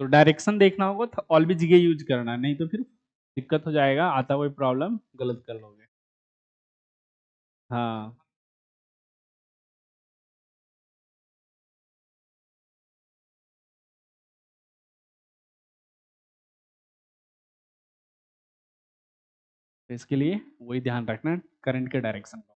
तो डायरेक्शन देखना होगा तो ऑलवेज ये यूज करना, नहीं तो फिर दिक्कत हो जाएगा, आता हुआ प्रॉब्लम गलत कर लोगे। हाँ, तो इसके लिए वही ध्यान रखना करंट के डायरेक्शन को।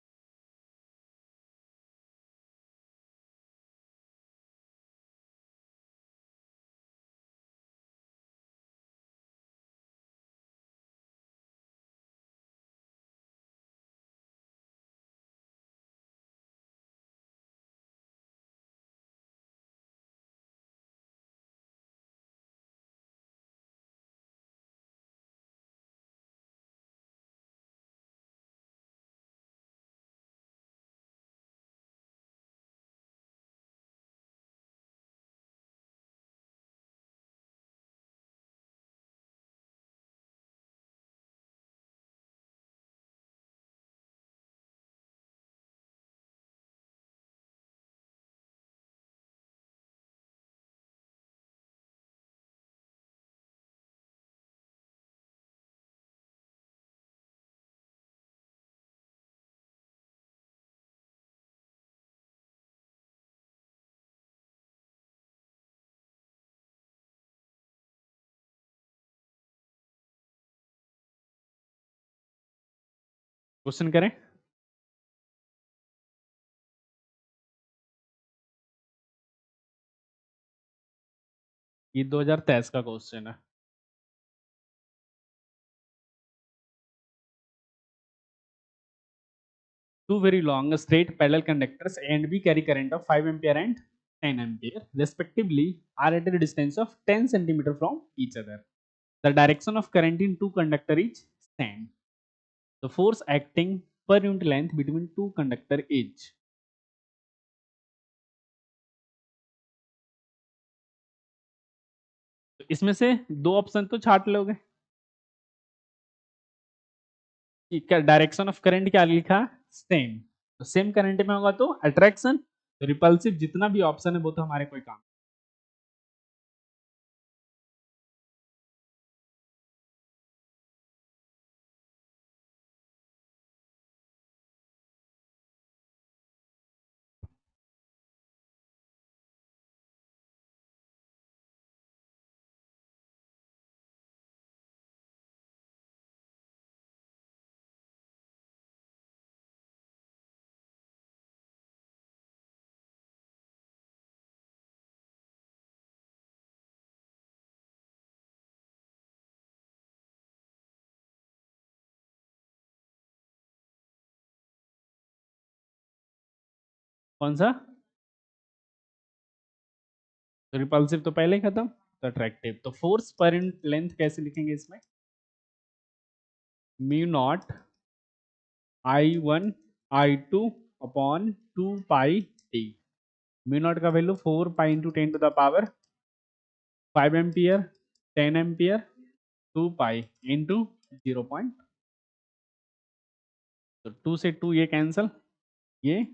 क्वेश्चन करें, ये 2023 का क्वेश्चन है। Two very long straight parallel conductors A and B carry current of 5 ampere and 10 ampere respectively are at a distance of 10 centimeter from each other. The direction of current in two conductor is same. The force acting per unit length between two conductor is। तो इसमें से दो option तो छाट लोगे कि क्या direction of current क्या लिखा, सेम। तो सेम करंट में होगा तो अट्रैक्शन, तो रिपल्सिव जितना भी ऑप्शन है वो तो हमारे कोई काम। कौन सा, तो रिपल्सिव तो पहले ही खत्म, तो अट्रैक्टिव। तो फोर्स पर यूनिट लेंथ कैसे लिखेंगे इसमें, mu naught I1 I2 upon 2 pi T. Mu naught का value 4 pi into 10 to the power 5 ampere 10 ampere 2 pi into 0. तो 2 से 2 ये कैंसल, ये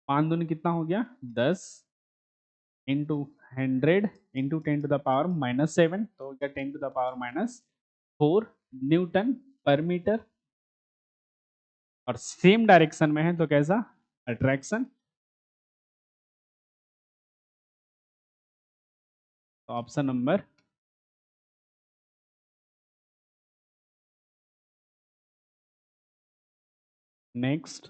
5 दूनी कितना हो गया 10 into 100 into 10 to the power -7, तो हो गया 10 to the power -4 newton per metre. और सेम डायरेक्शन में है तो कैसा, अट्रैक्शन। तो option number next,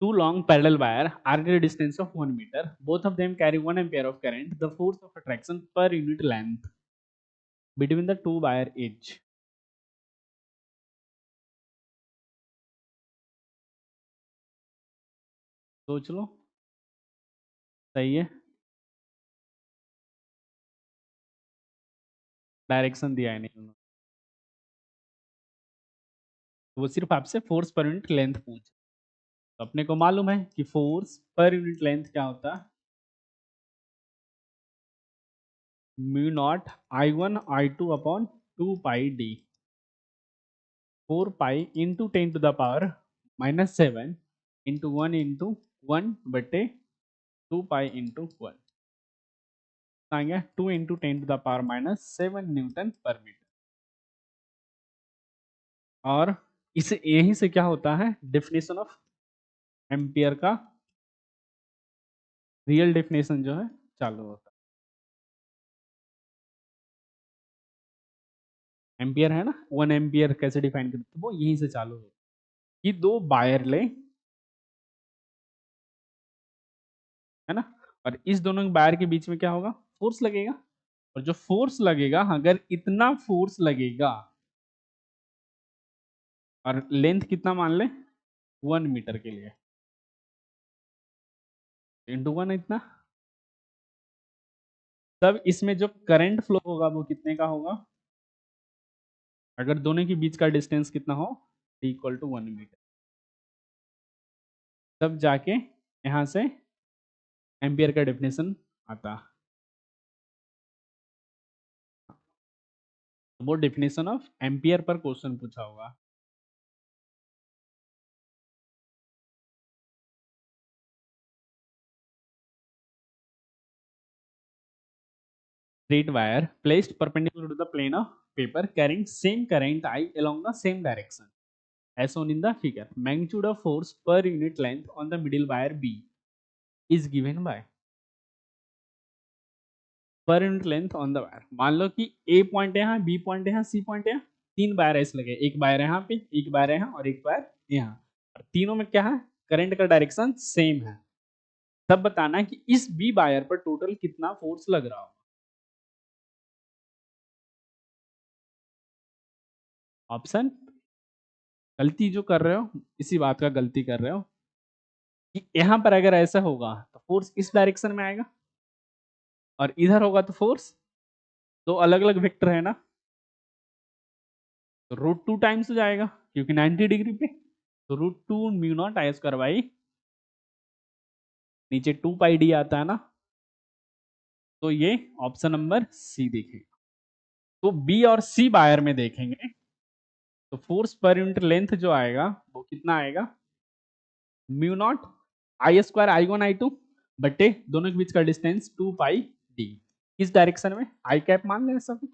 two long parallel wire are at a distance of 1 meter. Both of them carry 1 ampere of current. The force of attraction per unit length between the two wire is. सोच लो, सही है, direction दिया है नहीं उन्होंने, वो सिर्फ आपसे फोर्स पर यूनिट लेंथ पूछ। तो अपने को मालूम है कि फोर्स पर यूनिट लेंथ क्या होता है, mu naught I1 I2 upon 2 pi D, 4 pi into 10 to the power -7 into 1 into 1 बटे 2 पाई इंटू 1 आएंगे 2 into 10 to the power -7 newton per metre. और इसे यही से क्या होता है, डेफिनेशन ऑफ एम्पियर का रियल डेफिनेशन जो है चालू होता है। एम्पियर है ना, 1 एम्पियर कैसे डिफाइन करते हैं, वो यहीं से चालू होता है कि दो वायर ले, है ना, और इस दोनों वायर के बीच में क्या होगा, फोर्स लगेगा। और जो फोर्स लगेगा, अगर इतना फोर्स लगेगा और लेंथ कितना मान ले 1 मीटर के लिए, इंटू 1 इतना, तब इसमें जो करंट फ्लो होगा वो कितने का होगा, अगर दोनों के बीच का डिस्टेंस कितना हो, इक्वल टू 1 मीटर, तब जाके यहां से एम्पियर का डेफिनेशन आता। वो definition of ampere per question पूछा होगा। Straight wire placed perpendicular to the plane of paper carrying same current I along the same direction as shown in the figure. Magnitude of force per unit length on the middle wire B is given by per unit length on the wire। मान लो कि A point है यहाँ, B point है यहाँ, C point है यहाँ, 3 wire ऐसे लगे, एक वायर यहाँ पे, एक वायर यहाँ और एक वायर यहाँ, और तीनों में क्या है, करंट का डायरेक्शन सेम है। तब बताना है कि इस B वायर पर टोटल कितना फोर्स लग रहा हो। ऑप्शन, गलती जो कर रहे हो इसी बात का गलती कर रहे हो कि यहां पर अगर ऐसा होगा तो फोर्स इस डायरेक्शन में आएगा, और इधर होगा तो फोर्स, दो अलग अलग वेक्टर है ना, तो √2 टाइम्स हो जाएगा क्योंकि 90 डिग्री पे, तो √2 mu naught I square by, नीचे 2 पाई डी आता है ना, तो ये ऑप्शन नंबर सी देखेगा। तो बी और सी वायर में देखेंगे तो फोर्स पर यूनिट लेंथ जो आएगा वो कितना आएगा, म्यू नॉट I2 बटे दोनों के बीच का डिस्टेंस 2 पाई डी, किस डायरेक्शन में, आई कैप मान लें ऐसा कुछ।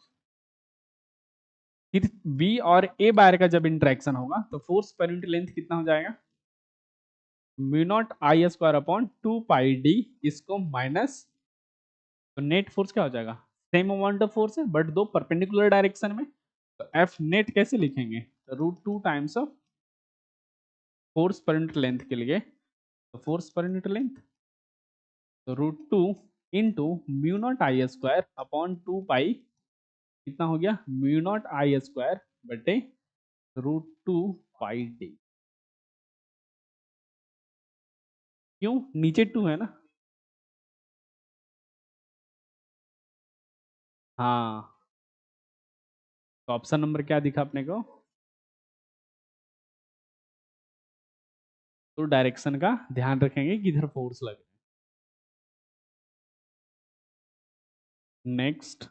फिर बी और ए वायर का जब इंटरेक्शन होगा तो फोर्स पर यूनिट लेंथ कितना हो जाएगा, mu not I2 upon 2 pi D, इसको माइनस, तो नेट फोर्स क्या हो जाएगा, सेम अमाउंट ऑफ फोर्स है बट दो परपेंडिकुलर डायरेक्शन में, तो एफ नेट कैसे लिखेंगे, √2 times of force per unit length के लिए, तो फोर्स पर यूनिट लेंथ, तो √2 into mu naught I2 upon 2 पाई, कितना हो गया, म्यू नॉट I2 बटे √2 पाई डी। क्यों, नीचे 2 है ना, हाँ, तो ऑप्शन नंबर क्या दिखा अपने को, तो डायरेक्शन का ध्यान रखेंगे कि इधर फोर्स लगे। Next,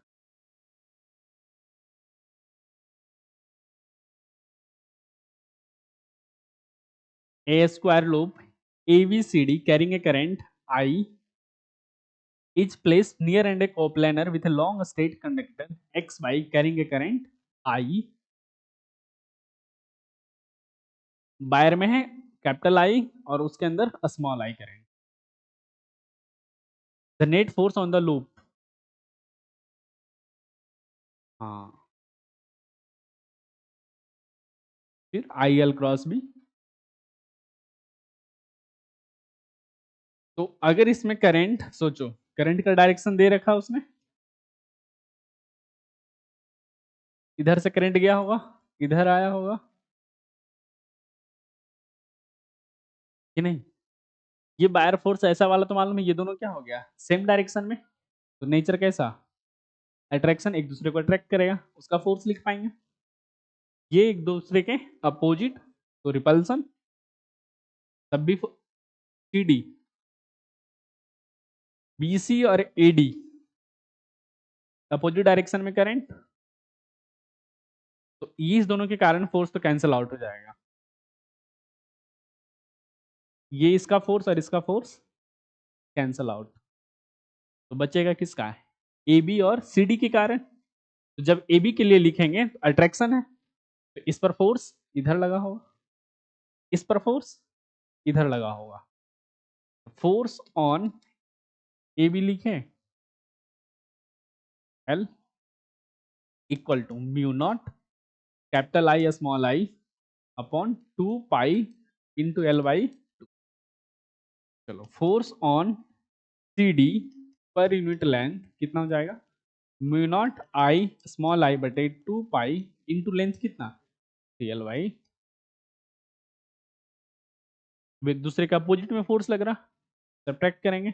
A square loop ABCD carrying a current I is placed near and a coplanar with a long straight conductor XY carrying a current I, wire में है कैपिटल I और उसके अंदर small I current, the net force on the loop. हाँ, फिर आई L cross B. तो अगर इसमें करंट सोचो, करंट का डायरेक्शन दे रखा उसने, इधर से करंट गया होगा, इधर आया होगा कि नहीं। ये बायर फोर्स ऐसा वाला तो मालूम है, ये दोनों क्या हो गया, सेम डायरेक्शन में। तो नेचर कैसा, अट्रैक्शन, एक दूसरे को अट्रैक्ट करेगा, उसका फोर्स लिख पाएंगे। ये एक दूसरे के अपोजिट, तो रिपल्सन, तब भी सी डी, बीसी और एडी अपोजिट डायरेक्शन में करंट, तो इस दोनों के कारण फोर्स तो कैंसिल आउट हो जाएगा। ये इसका फोर्स और इसका फोर्स कैंसिल आउट, तो बचेगा किसका, ए बी और सी डी के कारण। तो जब ए बी के लिए लिखेंगे तो अट्रैक्शन है, तो इस पर फोर्स इधर लगा होगा, इस पर फोर्स इधर लगा होगा। फोर्स ऑन ए बी लिखें, L equal to mu naught capital I small I upon 2 pi into L by. चलो, फोर्स ऑन सी डी पर यूनिट लेंथ कितना हो जाएगा, mu naught I small I बटे 2 पाई इंटू लेंथ कितना, L by. एक दूसरे का अपोजिट में फोर्स लग रहा, सब्ट्रैक्ट करेंगे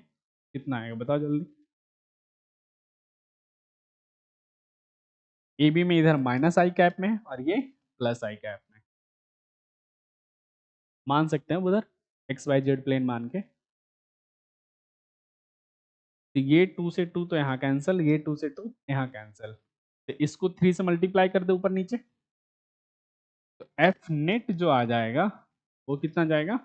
कितना आएगा बताओ जल्दी। ए बी में इधर माइनस आई कैप में और ये प्लस आई कैप में, मान सकते हैं उधर एक्स वाई जेड प्लेन मान के। तो ये 2 से 2 तो यहाँ कैंसिल, ये 2 से 2 यहाँ कैंसिल, तो इसको 3 से मल्टीप्लाई कर दे ऊपर नीचे, तो एफ नेट जो आ जाएगा वो कितना जाएगा,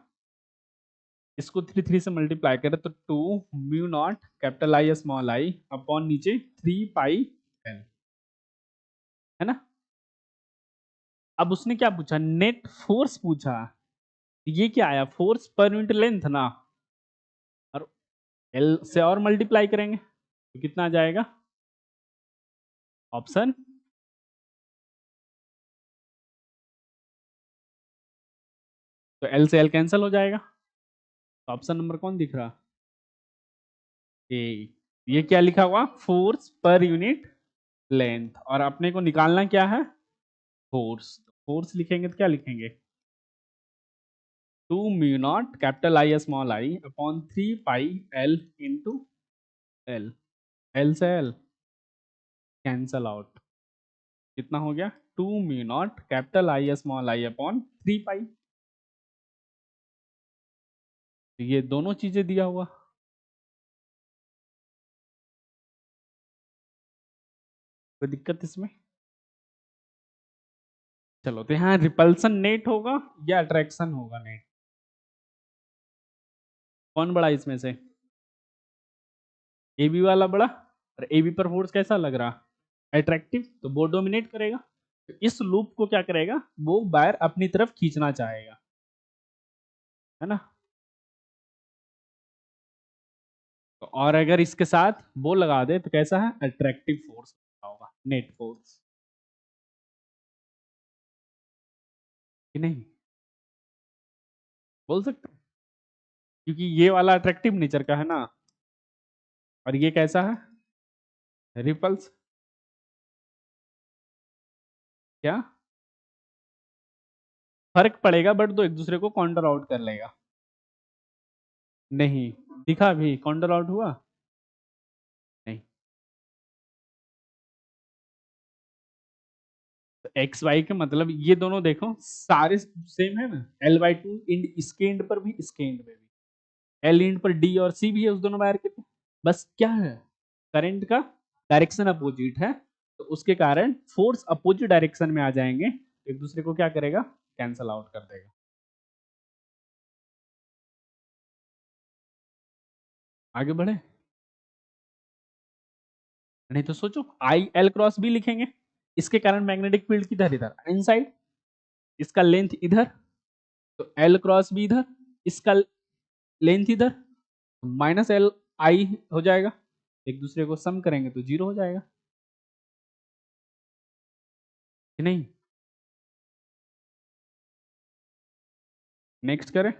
इसको 3 से मल्टीप्लाई करें तो 2 mu naught capital I small I upon नीचे 3 पाई एल, है ना। अब उसने क्या पूछा, नेट फोर्स पूछा, ये क्या आया, फोर्स पर यूनिट लेंथ ना, और एल से और मल्टीप्लाई करेंगे तो कितना आ जाएगा, ऑप्शन तो एल से एल कैंसिल हो जाएगा, तो ऑप्शन नंबर कौन दिख रहा, ए। ये क्या लिखा हुआ, फोर्स पर यूनिट लेंथ, और अपने को निकालना क्या है, फोर्स। फोर्स लिखेंगे तो क्या लिखेंगे, 2 mu naught capital I small I upon 3 pi L into L, L से एल कैंसल आउट, कितना हो गया, 2 mu naught capital I small I upon 3 पाई। तो ये दोनों चीजें दिया हुआ, कोई दिक्कत इसमें। चलो, तो यहाँ रिपल्सन नेट होगा या अट्रैक्शन होगा नेट, कौन बड़ा इसमें से, ए बी वाला बड़ा, और ए बी पर फोर्स कैसा लग रहा, अट्रैक्टिव, तो वो डोमिनेट करेगा, तो इस लूप को क्या करेगा, वो वायर अपनी तरफ खींचना चाहेगा, है ना। तो और अगर इसके साथ वो लगा दे तो कैसा है, अट्रैक्टिव फोर्स होगा, नेट फोर्स, कि नहीं, बोल सकते हैं? क्योंकि ये वाला अट्रैक्टिव नेचर का है ना, और ये कैसा है, रिपल्स, क्या फर्क पड़ेगा, बट दो एक दूसरे को काउंटर आउट कर लेगा, नहीं दिखा भी काउंटर आउट हुआ, नहीं। तो एक्स वाई के मतलब ये दोनों देखो सारे सेम है ना, एल बाई टू इंड इसके इंड पर भी, इसके इंड पे भी, एल इंड पर डी और सी भी है उस दोनों वायर के पे। बस क्या है, करंट का डायरेक्शन अपोजिट है, तो उसके कारण फोर्स अपोजिट डायरेक्शन में आ जाएंगे, तो एक दूसरे को क्या करेगा, कैंसल आउट कर देगा। आगे बढ़े, नहीं तो सोचो आई एल क्रॉस बी लिखेंगे, इसके कारण मैग्नेटिक फील्ड किधर, इधर इनसाइड, इसका लेंथ इधर, तो एल क्रॉस बी इधर, इसका लेंथ इधर, माइनस एल आई हो जाएगा, एक दूसरे को सम करेंगे तो 0 हो जाएगा कि नहीं। नेक्स्ट करें।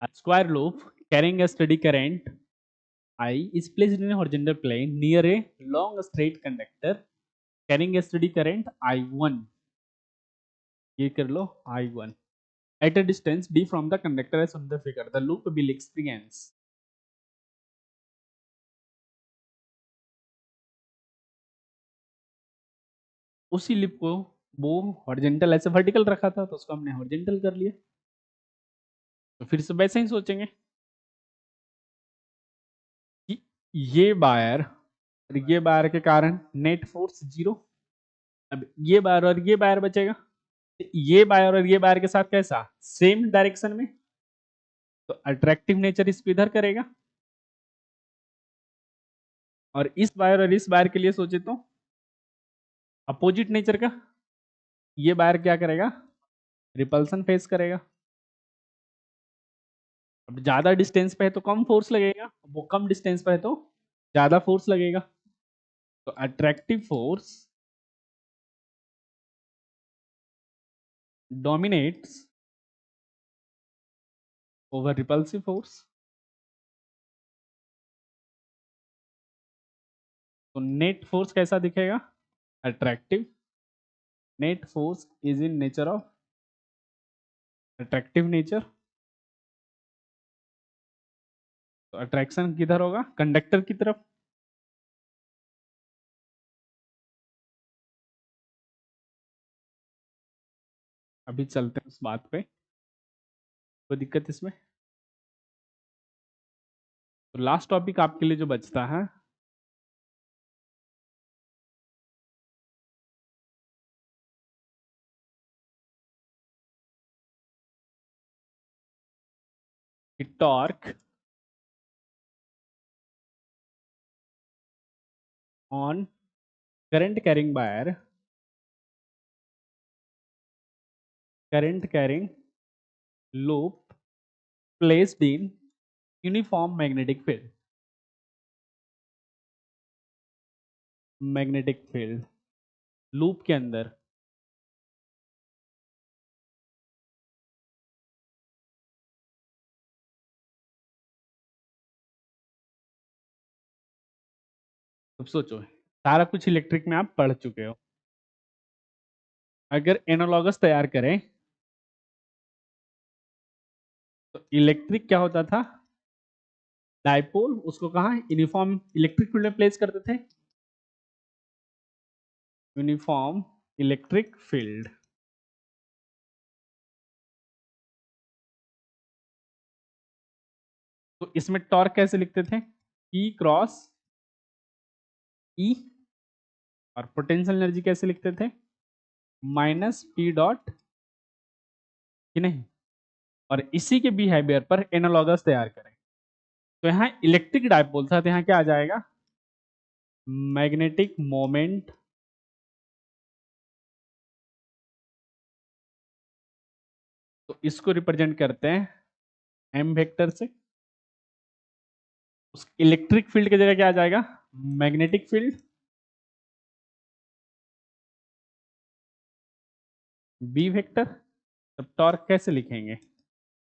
A square loop carrying a steady current I is placed in a horizontal plane near a long straight conductor carrying a steady current I1. ये कर लो I1 at a distance d from the conductor as on the figure. The loop will experience उसी lip को वो horizontal ऐसे vertical रखा था तो उसको हमने हॉरिजॉन्टल कर लिया। तो फिर से वैसे ही सोचेंगे कि ये वायर और ये वायर के कारण नेट फोर्स 0। अब ये वायर और ये वायर बचेगा, ये वायर और ये वायर के साथ कैसा सेम डायरेक्शन में, तो अट्रैक्टिव नेचर इसको इधर करेगा और इस वायर और इस वायर के लिए सोचे तो अपोजिट नेचर का, ये वायर क्या करेगा रिपल्सन फेस करेगा। अब ज्यादा डिस्टेंस पे है तो कम फोर्स लगेगा, वो कम डिस्टेंस पे है तो ज्यादा फोर्स लगेगा। तो attractive force dominates over repulsive force. तो नेट फोर्स कैसा दिखेगा attractive. Net force is in nature of attractive nature. तो अट्रैक्शन किधर होगा कंडक्टर की तरफ। अभी चलते हैं उस बात पे, कोई दिक्कत इसमें। तो लास्ट टॉपिक आपके लिए जो बचता है torque on current carrying wire, current carrying loop placed in uniform magnetic field. Magnetic field loop के अंदर अब सोचो सारा कुछ इलेक्ट्रिक में आप पढ़ चुके हो। अगर एनालॉगस तैयार करें तो इलेक्ट्रिक क्या होता था डायपोल, उसको कहा यूनिफॉर्म इलेक्ट्रिक फील्ड में प्लेस करते थे। Uniform electric field. तो इसमें टॉर्क कैसे लिखते थे ई क्रॉस ई, और पोटेंशियल एनर्जी कैसे लिखते थे माइनस पी डॉट, कि नहीं। और इसी के बिहेवियर पर एनालॉगस तैयार करें तो यहाँ इलेक्ट्रिक डायपोल था तो यहाँ क्या आ जाएगा मैग्नेटिक मोमेंट तो इसको रिप्रेजेंट करते हैं एम वेक्टर से। उस इलेक्ट्रिक फील्ड की जगह क्या आ जाएगा मैग्नेटिक फील्ड बी वेक्टर। तो टॉर्क कैसे लिखेंगे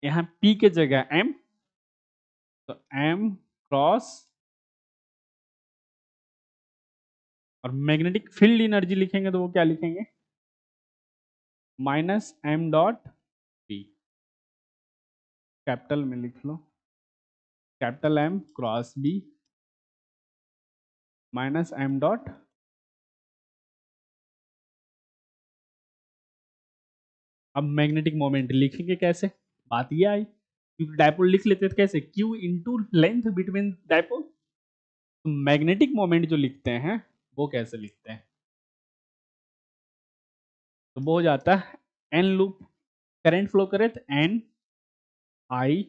यहाँ पी के जगह एम, तो एम क्रॉस और मैग्नेटिक फील्ड एनर्जी लिखेंगे तो वो क्या लिखेंगे minus M dot P. Capital में लिख लो capital M cross B minus M dot. अब मैग्नेटिक मोमेंट लिखेंगे कैसे, बात ये आई क्योंकि डायपोल लिख लेते थे कैसे Q into length between dipole. तो मैग्नेटिक मोमेंट जो लिखते हैं वो कैसे लिखते हैं, तो वो हो जाता है एन लूप करंट फ्लो करे तो एन आई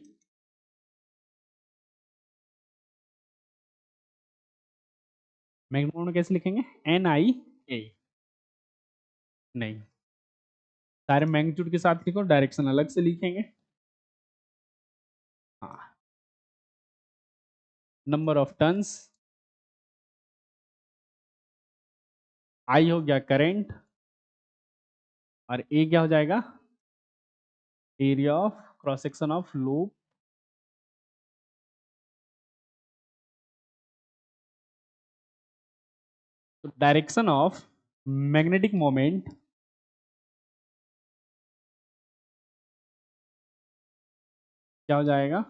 मैग्नीट्यूड में कैसे लिखेंगे, एन आई ए, नहीं सारे मैग्नीट्यूड के साथ लिखो, डायरेक्शन अलग से लिखेंगे। हाँ, नंबर ऑफ टर्न्स, आई हो गया करंट, और ए क्या हो जाएगा, area of cross section of loop, तो डायरेक्शन ऑफ मैग्नेटिक मोमेंट क्या हो जाएगा,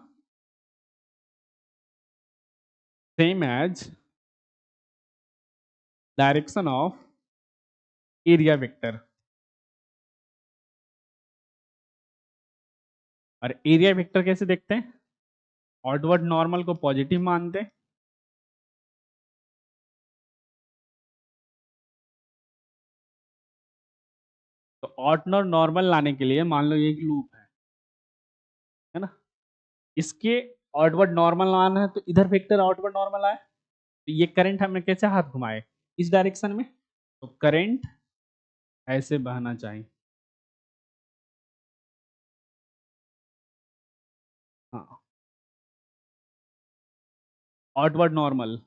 same as direction of area vector. और एरिया वेक्टर कैसे देखते हैं, ऑडवर्ड नॉर्मल को पॉजिटिव मानते हैं, तो ऑर्डिनल नॉर्मल लाने के लिए मान लो ये एक लूप है ना, इसके आउटवर्ड नॉर्मल लाना है तो इधर वेक्टर आउटवर्ड नॉर्मल आए, तो ये करंट हमने कैसे हाथ घुमाए, इस डायरेक्शन में, तो करंट ऐसे बहना चाहिए। हाँ, आउटवर्ड नॉर्मल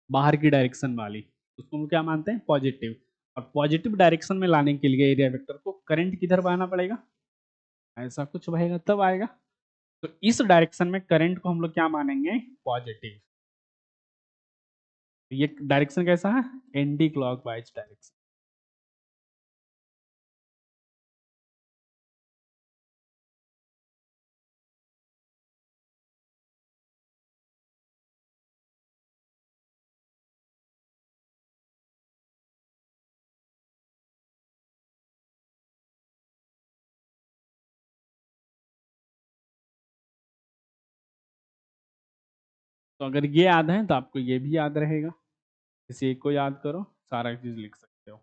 बाहर की डायरेक्शन वाली, उसको हम क्या मानते हैं, पॉजिटिव। और पॉजिटिव डायरेक्शन में लाने के लिए एरिया वेक्टर को करंट किधर बहाना पड़ेगा, ऐसा कुछ बहेगा तब आएगा, तो इस डायरेक्शन में करंट को हम लोग क्या मानेंगे, पॉजिटिव। तो ये डायरेक्शन कैसा है, एंटी क्लॉकवाइज डायरेक्शन। तो अगर ये याद है तो आपको ये भी याद रहेगा, किसी एक को याद करो, सारा चीज लिख सकते हो।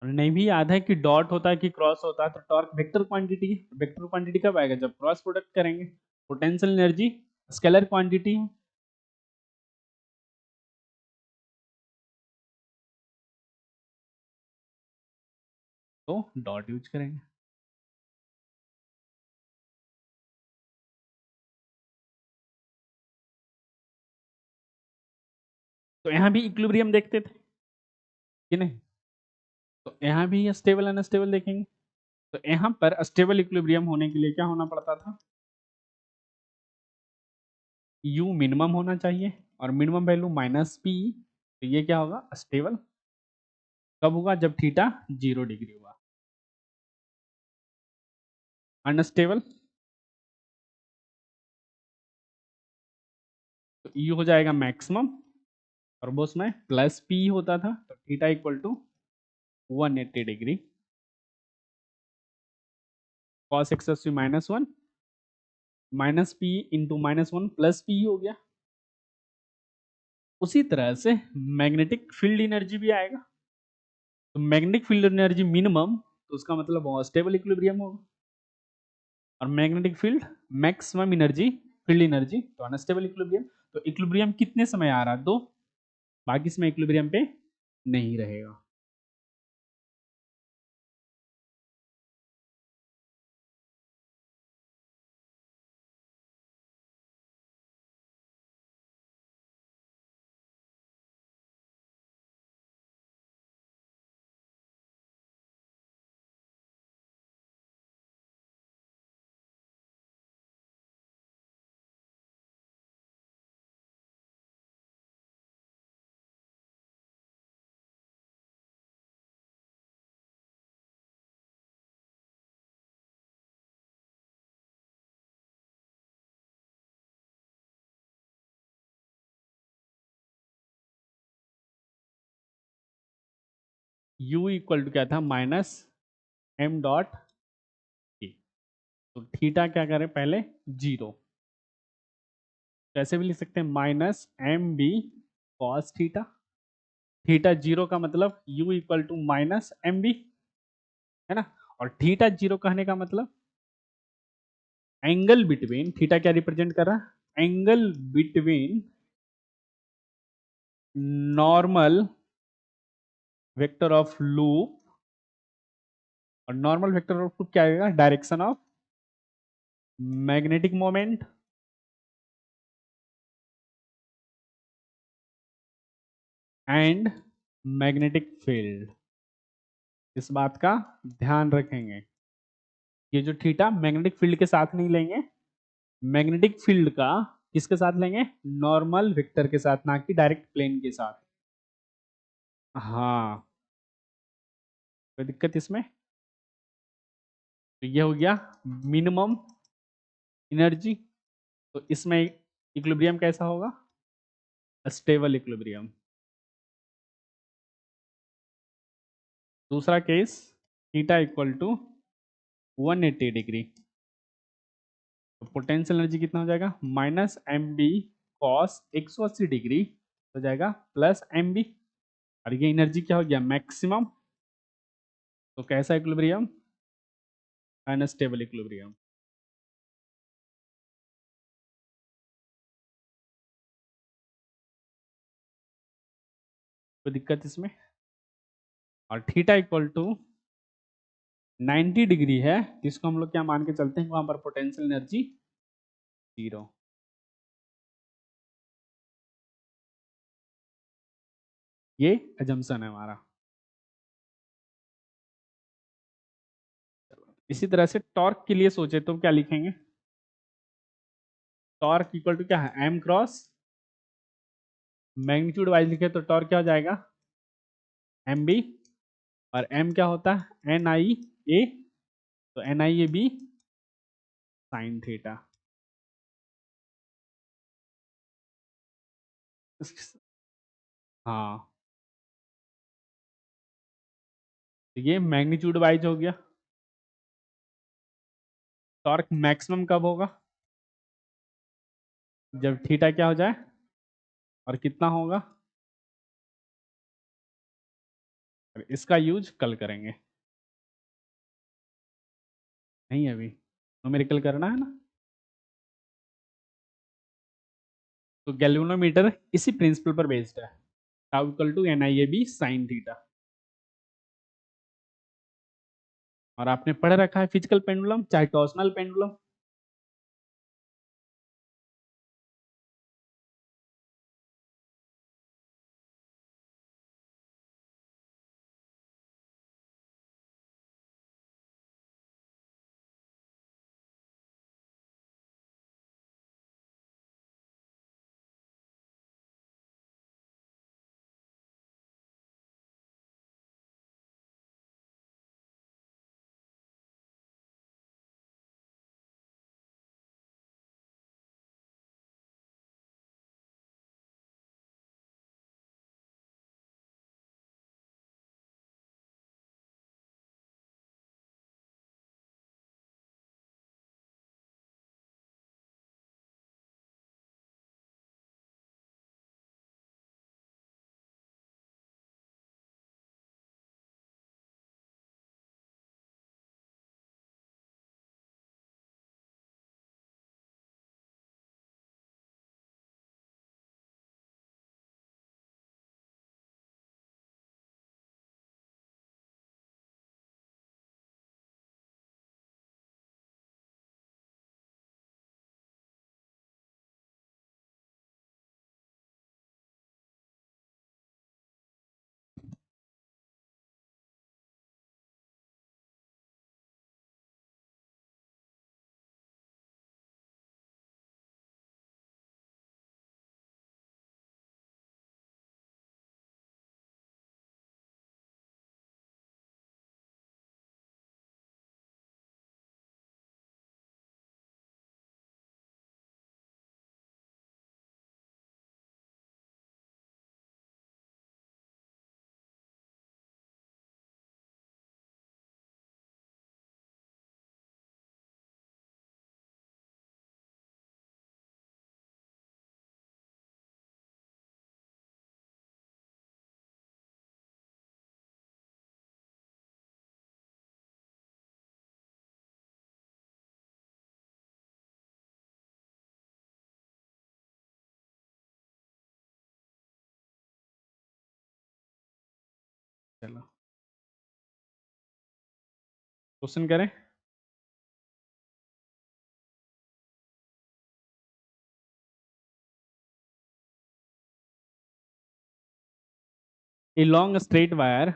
और नहीं भी याद है कि डॉट होता है कि क्रॉस होता है, तो टॉर्क वेक्टर क्वांटिटी है, वेक्टर क्वांटिटी कब आएगा, जब क्रॉस प्रोडक्ट करेंगे। पोटेंशियल एनर्जी स्केलर क्वांटिटी है, तो डॉट यूज करेंगे। तो यहाँ भी इक्विलिब्रियम देखते थे कि नहीं, तो यहाँ भी स्टेबल अनस्टेबल देखेंगे, तो यहाँ पर स्टेबल इक्विलिब्रियम होने के लिए क्या होना पड़ता था, यू मिनिमम होना चाहिए, और मिनिमम वैल्यू माइनस पी, तो ये क्या होगा, स्टेबल। कब होगा, जब थीटा 0 डिग्री हुआ। अनस्टेबल, तो यू हो जाएगा मैक्सिमम, और वो उसमें प्लस पी होता था, तो theta equal to 180 degree, cos X -1 minus P into -1 plus P हो गया। उसी तरह से मैग्नेटिक फील्ड एनर्जी भी आएगा, तो मैग्नेटिक फील्ड एनर्जी मिनिमम, तो उसका मतलब स्टेबल इक्विलिब्रियम होगा, और magnetic field maximum energy, field energy तो अनस्टेबल इक्विलिब्रियम। तो इक्विलिब्रियम कितने समय आ रहा है, 2, बाकी समय इक्विलिब्रियम पे नहीं रहेगा। U इक्वल टू क्या था, -m डॉट टी, तो थीटा क्या करें पहले, 0, कैसे भी लिख सकते हैं minus M B cos theta. Theta zero का मतलब u equal to minus M B, है ना। और थीटा जीरो कहने का मतलब एंगल बिटवीन, थीटा क्या रिप्रेजेंट कर रहा है, angle between normal vector of loop, और नॉर्मल वेक्टर ऑफ लूप क्या आएगा, direction of magnetic moment and magnetic field. इस बात का ध्यान रखेंगे, ये जो थीटा मैग्नेटिक फील्ड के साथ नहीं लेंगे, मैग्नेटिक फील्ड का किसके साथ लेंगे, नॉर्मल वेक्टर के साथ, ना कि डायरेक्ट प्लेन के साथ। हाँ, कोई दिक्कत इसमें। तो ये हो गया मिनिमम एनर्जी। तो इसमें इक्विलिब्रियम कैसा होगा, स्टेबल इक्विलिब्रियम। दूसरा case, theta equal to 180 degree, तो पोटेंशियल एनर्जी कितना हो जाएगा, minus M B cos 180 degree हो जाएगा प्लस एम बी, और ये एनर्जी क्या हो गया, मैक्सिमम। तो कैसा इक्विलिब्रियम, अनस्टेबल इक्विलिब्रियम। कोई दिक्कत इसमें। और थीटा इक्वल टू 90 डिग्री है, इसको हम लोग क्या मान के चलते हैं, वहां पर पोटेंशियल एनर्जी जीरो। ये अजम्पशन है हमारा। इसी तरह से टॉर्क के लिए सोचे तो क्या लिखेंगे, टॉर्क इक्वल टू क्या है, एम क्रॉस मैग्नीट्यूड वाइज लिखे तो टॉर्क क्या हो जाएगा, एम बी, और एम क्या होता है, एन आई ए, तो N I A B sine theta. हाँ, तो ये मैग्नीट्यूड वाइज हो गया। टॉर्क मैक्सिमम कब होगा, जब थीटा क्या हो जाए, और कितना होगा, और इसका यूज कल करेंगे, नहीं अभी न्यूमेरिकल करना है ना। तो गैल्वेनोमीटर इसी प्रिंसिपल पर बेस्ड है, tau equal to N I A B sine theta. और आपने पढ़ रखा है फिजिकल पेंडुलम, चाहे टॉर्सनल पेंडुलम। चलो क्वेश्चन करें। A long straight wire,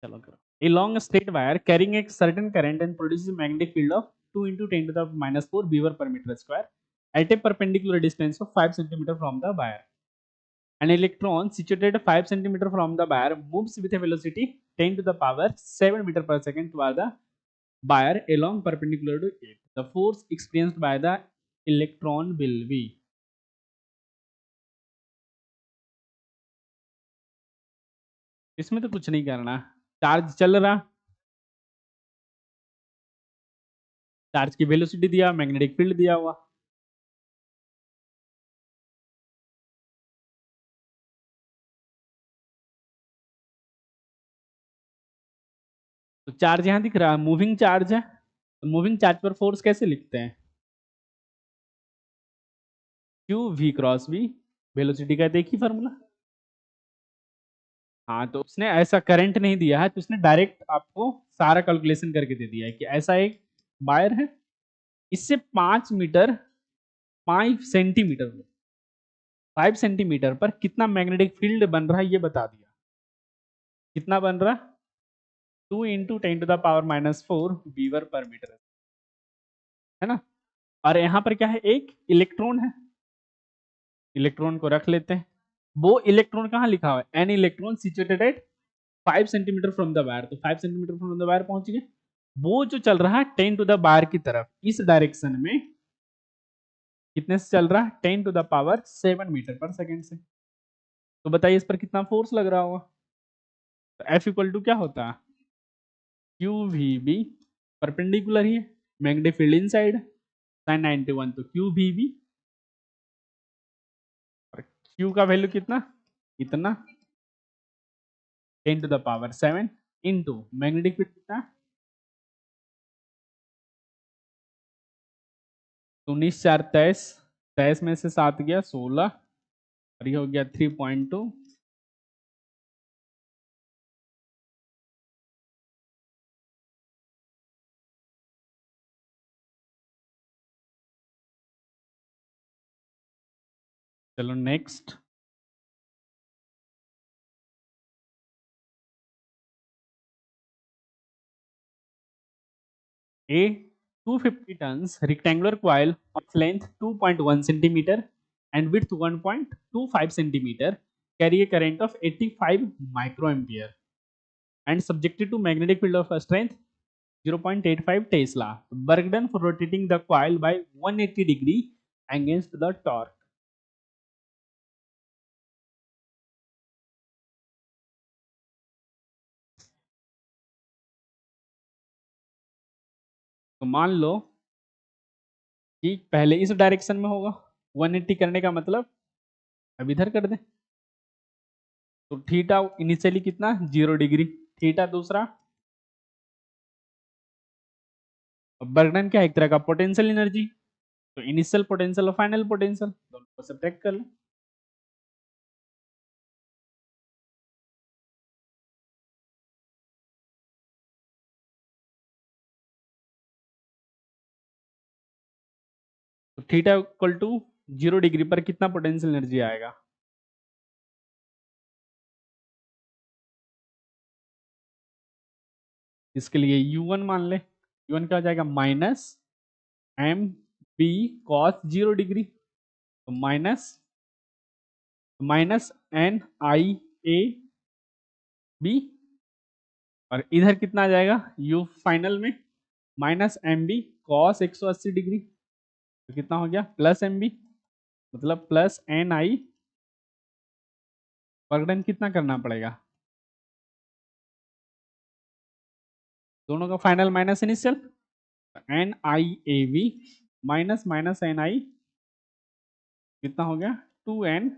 चलो करो। A long straight wire carrying a certain current and produces a magnetic field of 2 into 10 to the minus 4 Weber per meter square at a perpendicular distance of 5 centimeter from the wire. An electron situated 5 centimeter from the wire moves with a velocity 10 to the power 7 meter per second toward the wire along perpendicular to it. The force experienced by the electron will be, इसमें तो कुछ नहीं करना, charge चल रहा, charge की velocity दिया, magnetic field दिया हुआ, तो चार्ज यहां दिख रहा है, मूविंग चार्ज है, तो मूविंग चार्ज पर फोर्स कैसे लिखते हैं, Q V cross V, velocity का देखिए फॉर्मूला। हाँ तो उसने ऐसा करंट नहीं दिया है, तो उसने डायरेक्ट आपको सारा कैलकुलेशन करके दे दिया है कि ऐसा एक वायर है, इससे 5 मीटर 5 सेंटीमीटर 5 सेंटीमीटर पर कितना मैग्नेटिक फील्ड बन रहा है ये बता दिया। कितना बन रहा, 2 × 10⁻⁻⁴ वीवर पर मीटर, है ना। और यहाँ पर क्या है, एक इलेक्ट्रॉन है, इलेक्ट्रॉन को रख लेते हैं। वो इलेक्ट्रॉन कहाँ लिखा हुआ है, an electron situated at 5 centimetre from the wire, तो 5 सेंटीमीटर फ्रॉम द वायर पहुंच गए। वो जो चल रहा है 10 टू द वायर की तरफ, इस डायरेक्शन में कितने से चल रहा है, 10 टू द पावर 7 मीटर पर सेकेंड से। तो बताइए इस पर कितना फोर्स लग रहा होगा। तो एफ इक्वल टू क्या होता है, क्यू वी बी, परपेंडिकुलर ही है, मैग्नेटिक फील्ड इनसाइड, साइन 91, तो क्यू वी बी, और क्यू का वैल्यू कितना, इतना, 10 to the power 7 into magnetic field कितना, 19 4 23, 23 में से 7 गया 16, और ये हो गया 3.2। चलो next, A 250 tons rectangular coil of length 2.1 centimeter and width 1.25 centimeter carry a current of 85 microampere and subjected to magnetic field of strength 0.85 Tesla. Work done for rotating the coil by 180 degree against the torque. तो मान लो कि पहले इस direction में होगा, 180 करने का मतलब अब इधर कर दें, तो थीटा इनिशियली कितना 0 डिग्री, थीटा दूसरा, बर्डन क्या है, एक तरह का पोटेंशियल एनर्जी, तो इनिशियल पोटेंशियल और फाइनल पोटेंशियल दोनों को सब्ट्रैक्ट कर लो। तो थीटा इक्वल टू 0 डिग्री पर कितना पोटेंशियल एनर्जी आएगा, इसके लिए U1 मान ले, U1 क्या हो जाएगा, minus M B cos 0 degree, तो minus minus N I A B, और इधर कितना आ जाएगा, U फाइनल में minus M B cos 180 degree, तो कितना हो गया प्लस एम बी, मतलब plus N I, work done कितना करना पड़ेगा, दोनों का final minus initial, N I A V minus minus N I कितना हो गया 2n,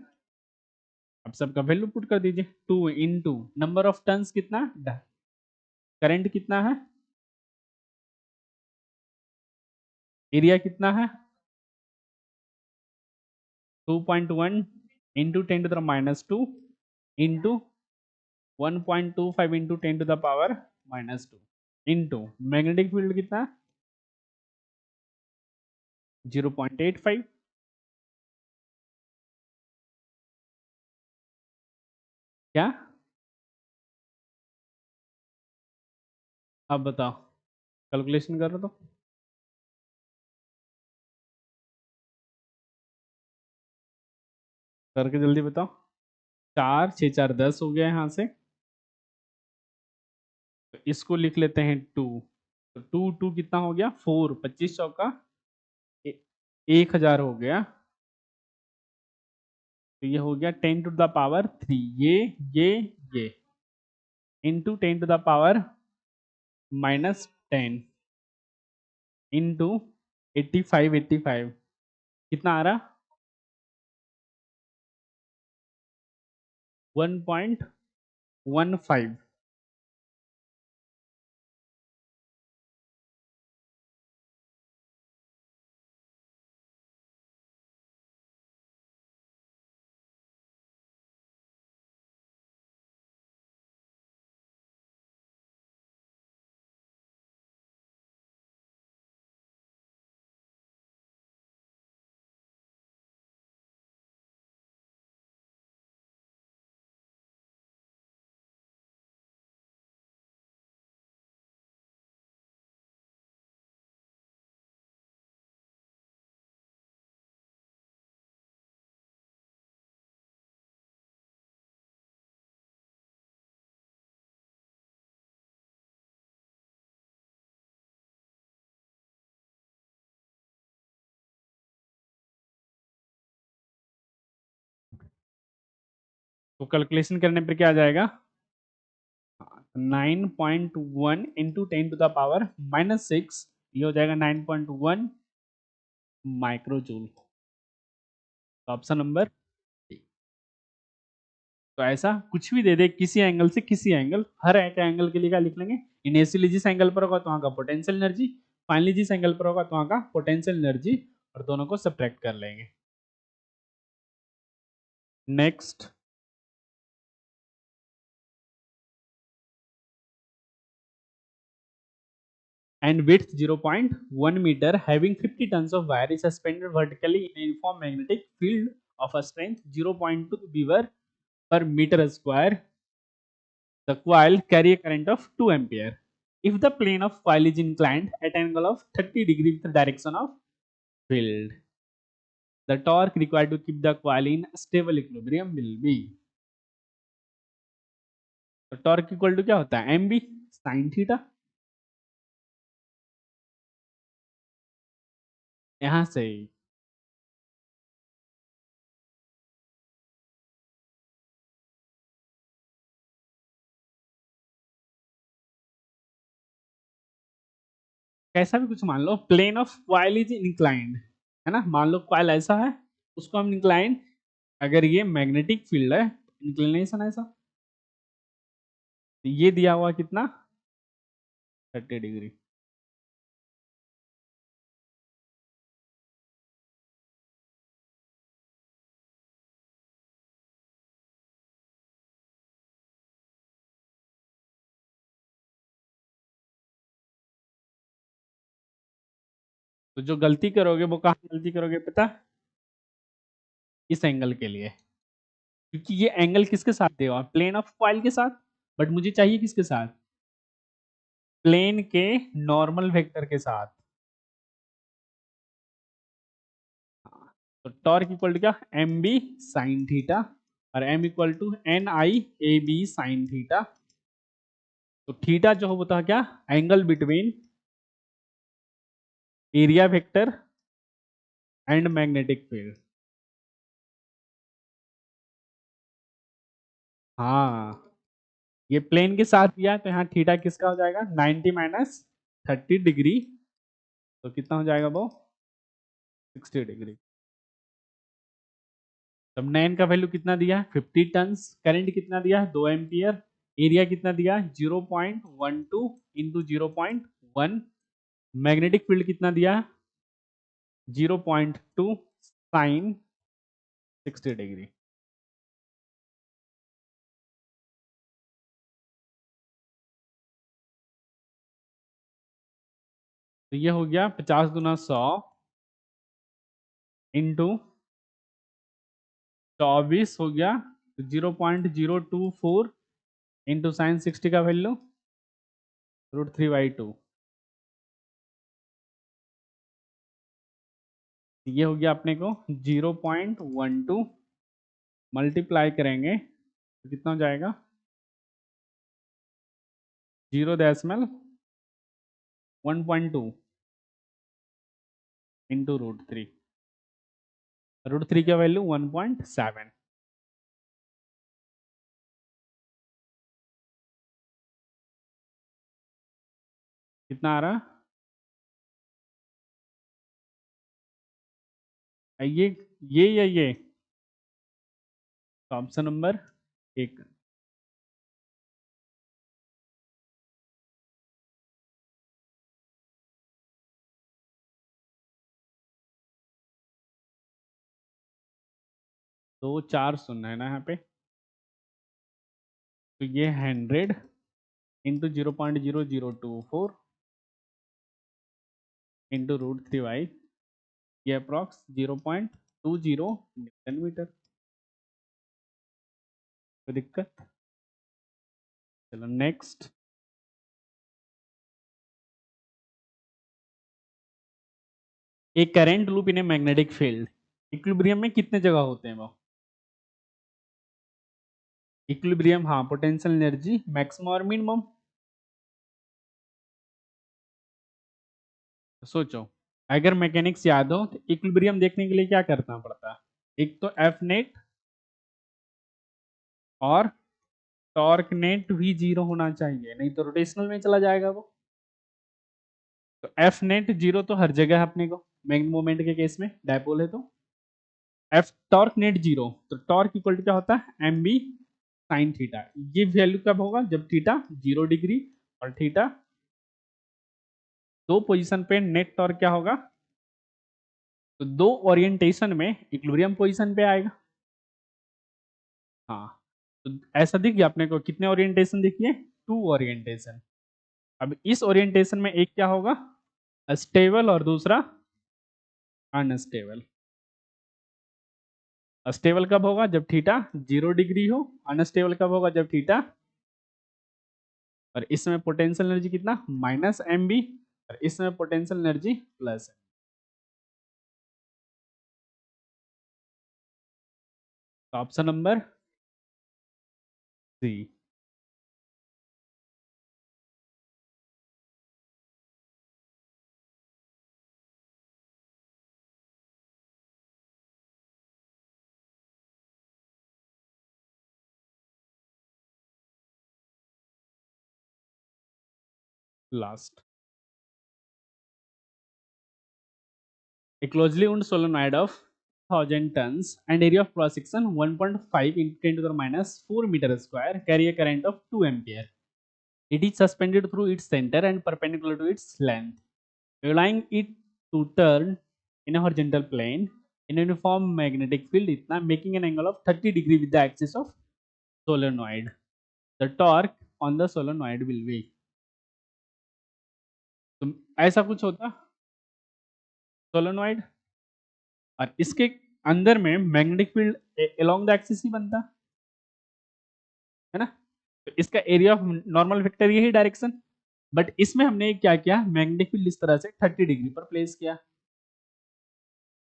अब सबका वैल्यू पुट कर दीजिए, 2 इंटू नंबर ऑफ टर्न्स कितना, करंट कितना है, एरिया कितना है 2.1 into 10⁻² into 1.25 into 10⁻², into magnetic field कितना 0.85, क्या अब बताओ, कैलकुलेशन करो तो करके जल्दी बताओ। 4 6 4 10 हो गया यहाँ से, तो इसको लिख लेते हैं 2, तो 2 कितना हो गया 4, 25 चौका 1000 हो गया, तो ये हो गया 10⁻³ ये इंटू 10⁻−10 इंटू 85 कितना आ रहा 1.15। तो कैलकुलेशन करने पर क्या आ जाएगा 9.1 इंटू 10⁻⁻6, ये हो जाएगा 9.1 माइक्रोजूल। तो ऑप्शन नंबर, तो ऐसा कुछ भी दे दे किसी एंगल से किसी एंगल, हर एक एंगल के लिए क्या लिख लेंगे, इनिशियली जिस एंगल पर होगा तो वहां का पोटेंशियल एनर्जी, फाइनली जिस एंगल पर होगा तो वहां का पोटेंशियल एनर्जी, और दोनों को सब्ट्रैक्ट कर लेंगे। Next, and width 0.1 meter having 50 tons of wire is suspended vertically in a uniform magnetic field of a strength 0.2 beaver per meter square. The coil carry a current of 2 ampere. If the plane of coil is inclined at an angle of 30 degree with the direction of field, the torque required to keep the coil in stable equilibrium will be. तो torque equal to क्या होता है M B sine theta, यहां से कैसा भी कुछ मान लो, plane of coil is inclined, है ना, मान लो क्वाइल ऐसा है, उसको हम इंक्लाइन, अगर ये मैग्नेटिक फील्ड है, इंक्लिनेशन ऐसा, तो ये दिया हुआ कितना 30 डिग्री। तो जो गलती करोगे वो कहाँ गलती करोगे पता, इस एंगल के लिए, क्योंकि ये एंगल किसके साथ दिया हुआ, प्लेन ऑफ क्वाइल के साथ, बट मुझे चाहिए किसके साथ, प्लेन के नॉर्मल वेक्टर के साथ। तो टॉर्क इक्वल टू क्या एम बी साइन थीटा, और M equal to N I A B sine theta. तो थीटा जो होता है क्या, angle between area vector and magnetic field. हाँ, ये प्लेन के साथ दिया तो यहाँ थीटा किसका हो जाएगा 90 - 30 डिग्री, तो कितना हो जाएगा वो 60 डिग्री। तब नैन का वैल्यू कितना दिया है 50 टन्स, करंट कितना दिया है 2 एम्पियर, एरिया कितना दिया है 0.12 इंटू 0.1, मैग्नेटिक फील्ड कितना दिया है 0.2 साइन 60 डिग्री। तो ये हो गया 50 गुना 100 इंटू 24 हो गया 0.024 इंटू साइन 60 का वैल्यू √3/2। ये हो गया अपने को 0.12 मल्टीप्लाई करेंगे तो कितना हो जाएगा 0.1.2 इंटू √3। √3 का वैल्यू 1.7। कितना आ रहा है ये या ये? तो ऑप्शन नंबर 1। तो 4 शून्य है ना यहाँ पे, तो ये 100 इंटू 0.0024 इंटू √3/, ये अप्रॉक्स 0.20 न्यूटन मीटर। कोई दिक्कत? चलो नेक्स्ट। एक current loop in a magnetic field, equilibrium में कितने जगह होते हैं वो? इक्विलिब्रियम, हाँ, पोटेंशियल एनर्जी मैक्सिमम और मिनिमम। सोचो, अगर मैकेनिक्स याद हो तो इक्विलिब्रियम देखने के लिए क्या करना पड़ता है? एक तो एफ नेट और टॉर्क नेट भी 0 होना चाहिए, नहीं तो रोटेशनल में चला जाएगा वो। तो एफ नेट 0 तो हर जगह है अपने को मैग्नेटिक मोमेंट के केस में, डायपोल है तो। एफ टॉर्क नेट 0, तो टॉर्क इक्वल टू क्या होता है एम बी साइन थीटा। ये वैल्यू कब होगा? जब थीटा 0 डिग्री और थीटा दो पोजीशन पे नेट टॉर्क क्या होगा? तो दो ओरिएंटेशन में इक्विलिब्रियम पोजीशन पे आएगा। हाँ, तो ऐसा दिख गया अपने को, कितने ओरिएंटेशन दिखिए? 2 ओरिएंटेशन। अब इस ओरिएंटेशन में एक क्या होगा? स्टेबल और दूसरा अनस्टेबल। स्टेबल कब होगा? जब थीटा 0 डिग्री हो। अनस्टेबल कब होगा? जब थीटा, और इसमें पोटेंशियल एनर्जी कितना -mb, और इसमें पोटेंशियल एनर्जी प्लस। तो option number C. Last, a closely wound solenoid of 1000 tons and area of cross section 1.5 into 10 to the minus 4 meter square carry a current of 2 ampere. It is suspended through its center and perpendicular to its length, allowing it to turn in a horizontal plane in a uniform magnetic field इतना, making an angle of 30 degree with the axis of solenoid. The torque on the solenoid will be। तो ऐसा कुछ होता solenoid, और इसके अंदर में magnetic field along the axis ही बनता है ना। तो इसका एरिया ऑफ नॉर्मल वेक्टर यही डायरेक्शन, बट इसमें हमने क्या किया? मैग्नेटिक फील्ड इस तरह से 30 डिग्री पर प्लेस किया।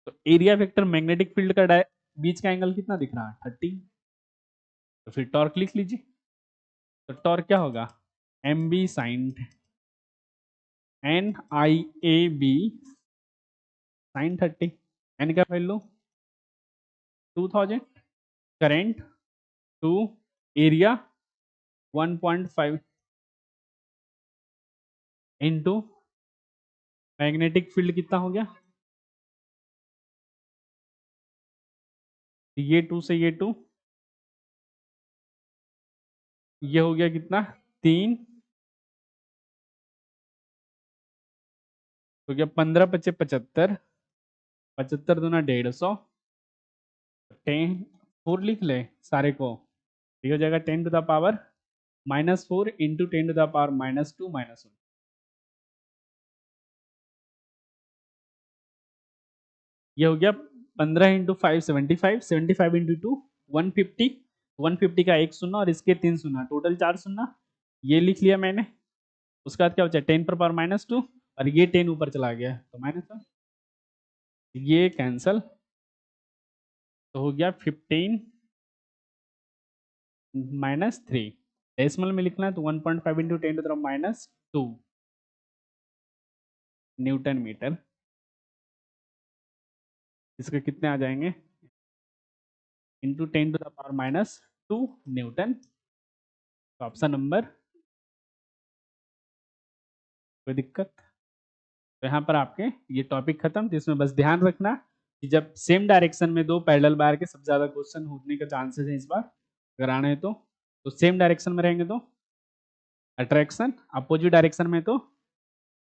तो एरिया वेक्टर मैग्नेटिक फील्ड का बीच का एंगल कितना दिख रहा है? 30। तो फिर टॉर्क लिख लीजिए। तो टॉर्क क्या होगा? M B sine NIAB sine 30। N का value 2000, current 2, area 1.5 into magnetic field कितना हो गया? ये 2 से ये 2, ये हो गया कितना? 3, तो क्या 15 पचे 75, 75 दूना 150, 10 4 लिख ले सारे को, ये हो जाएगा 10 to the power -4 into 10 to the power -2 -1। ये हो गया 15 इंटू 5 75, 75 इंटू 2 150, 150 का एक शून्य और इसके 3 शून्य, टोटल 4 शून्य, ये लिख लिया मैंने। उसके बाद क्या बचा 10 पर पावर -2 और ये 10 ऊपर चला गया तो -1, ये कैंसल, तो हो गया 15 -3। डेसिमल में लिखना है तो 1.5 इंटू 10⁻², न्यूटन मीटर। इसके कितने आ जाएंगे, इंटू 10⁻², न्यूटन। तो ऑप्शन नंबर, कोई दिक्कत? तो यहाँ पर आपके ये टॉपिक खत्म। तो इसमें बस ध्यान रखना कि जब सेम डायरेक्शन में दो पैरेलल बार के सबसे ज्यादा क्वेश्चन होने का चांसेस है इस बार, अगर आने हैं तो सेम डायरेक्शन में रहेंगे तो अट्रैक्शन, अपोजिट डायरेक्शन में तो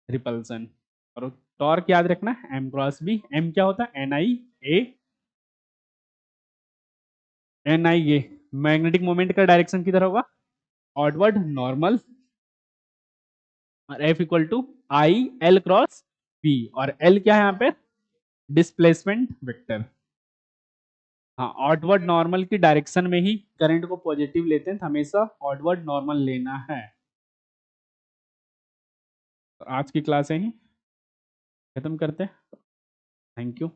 रिपल्सन। और टॉर्क याद रखना m क्रॉस b। m क्या होता है, N I A. Magnetic moment का डायरेक्शन किधर होगा, ऑटवर्ड नॉर्मल। और F equal to I L cross B, और L क्या है यहाँ पे, डिस्प्लेसमेंट वेक्टर। हाँ, ऑटवर्ड नॉर्मल की डायरेक्शन में ही करंट को पॉजिटिव लेते हैं, तो हमेशा ऑटवर्ड नॉर्मल लेना है। तो आज की क्लास यहीं खत्म करते हैं। Thank you.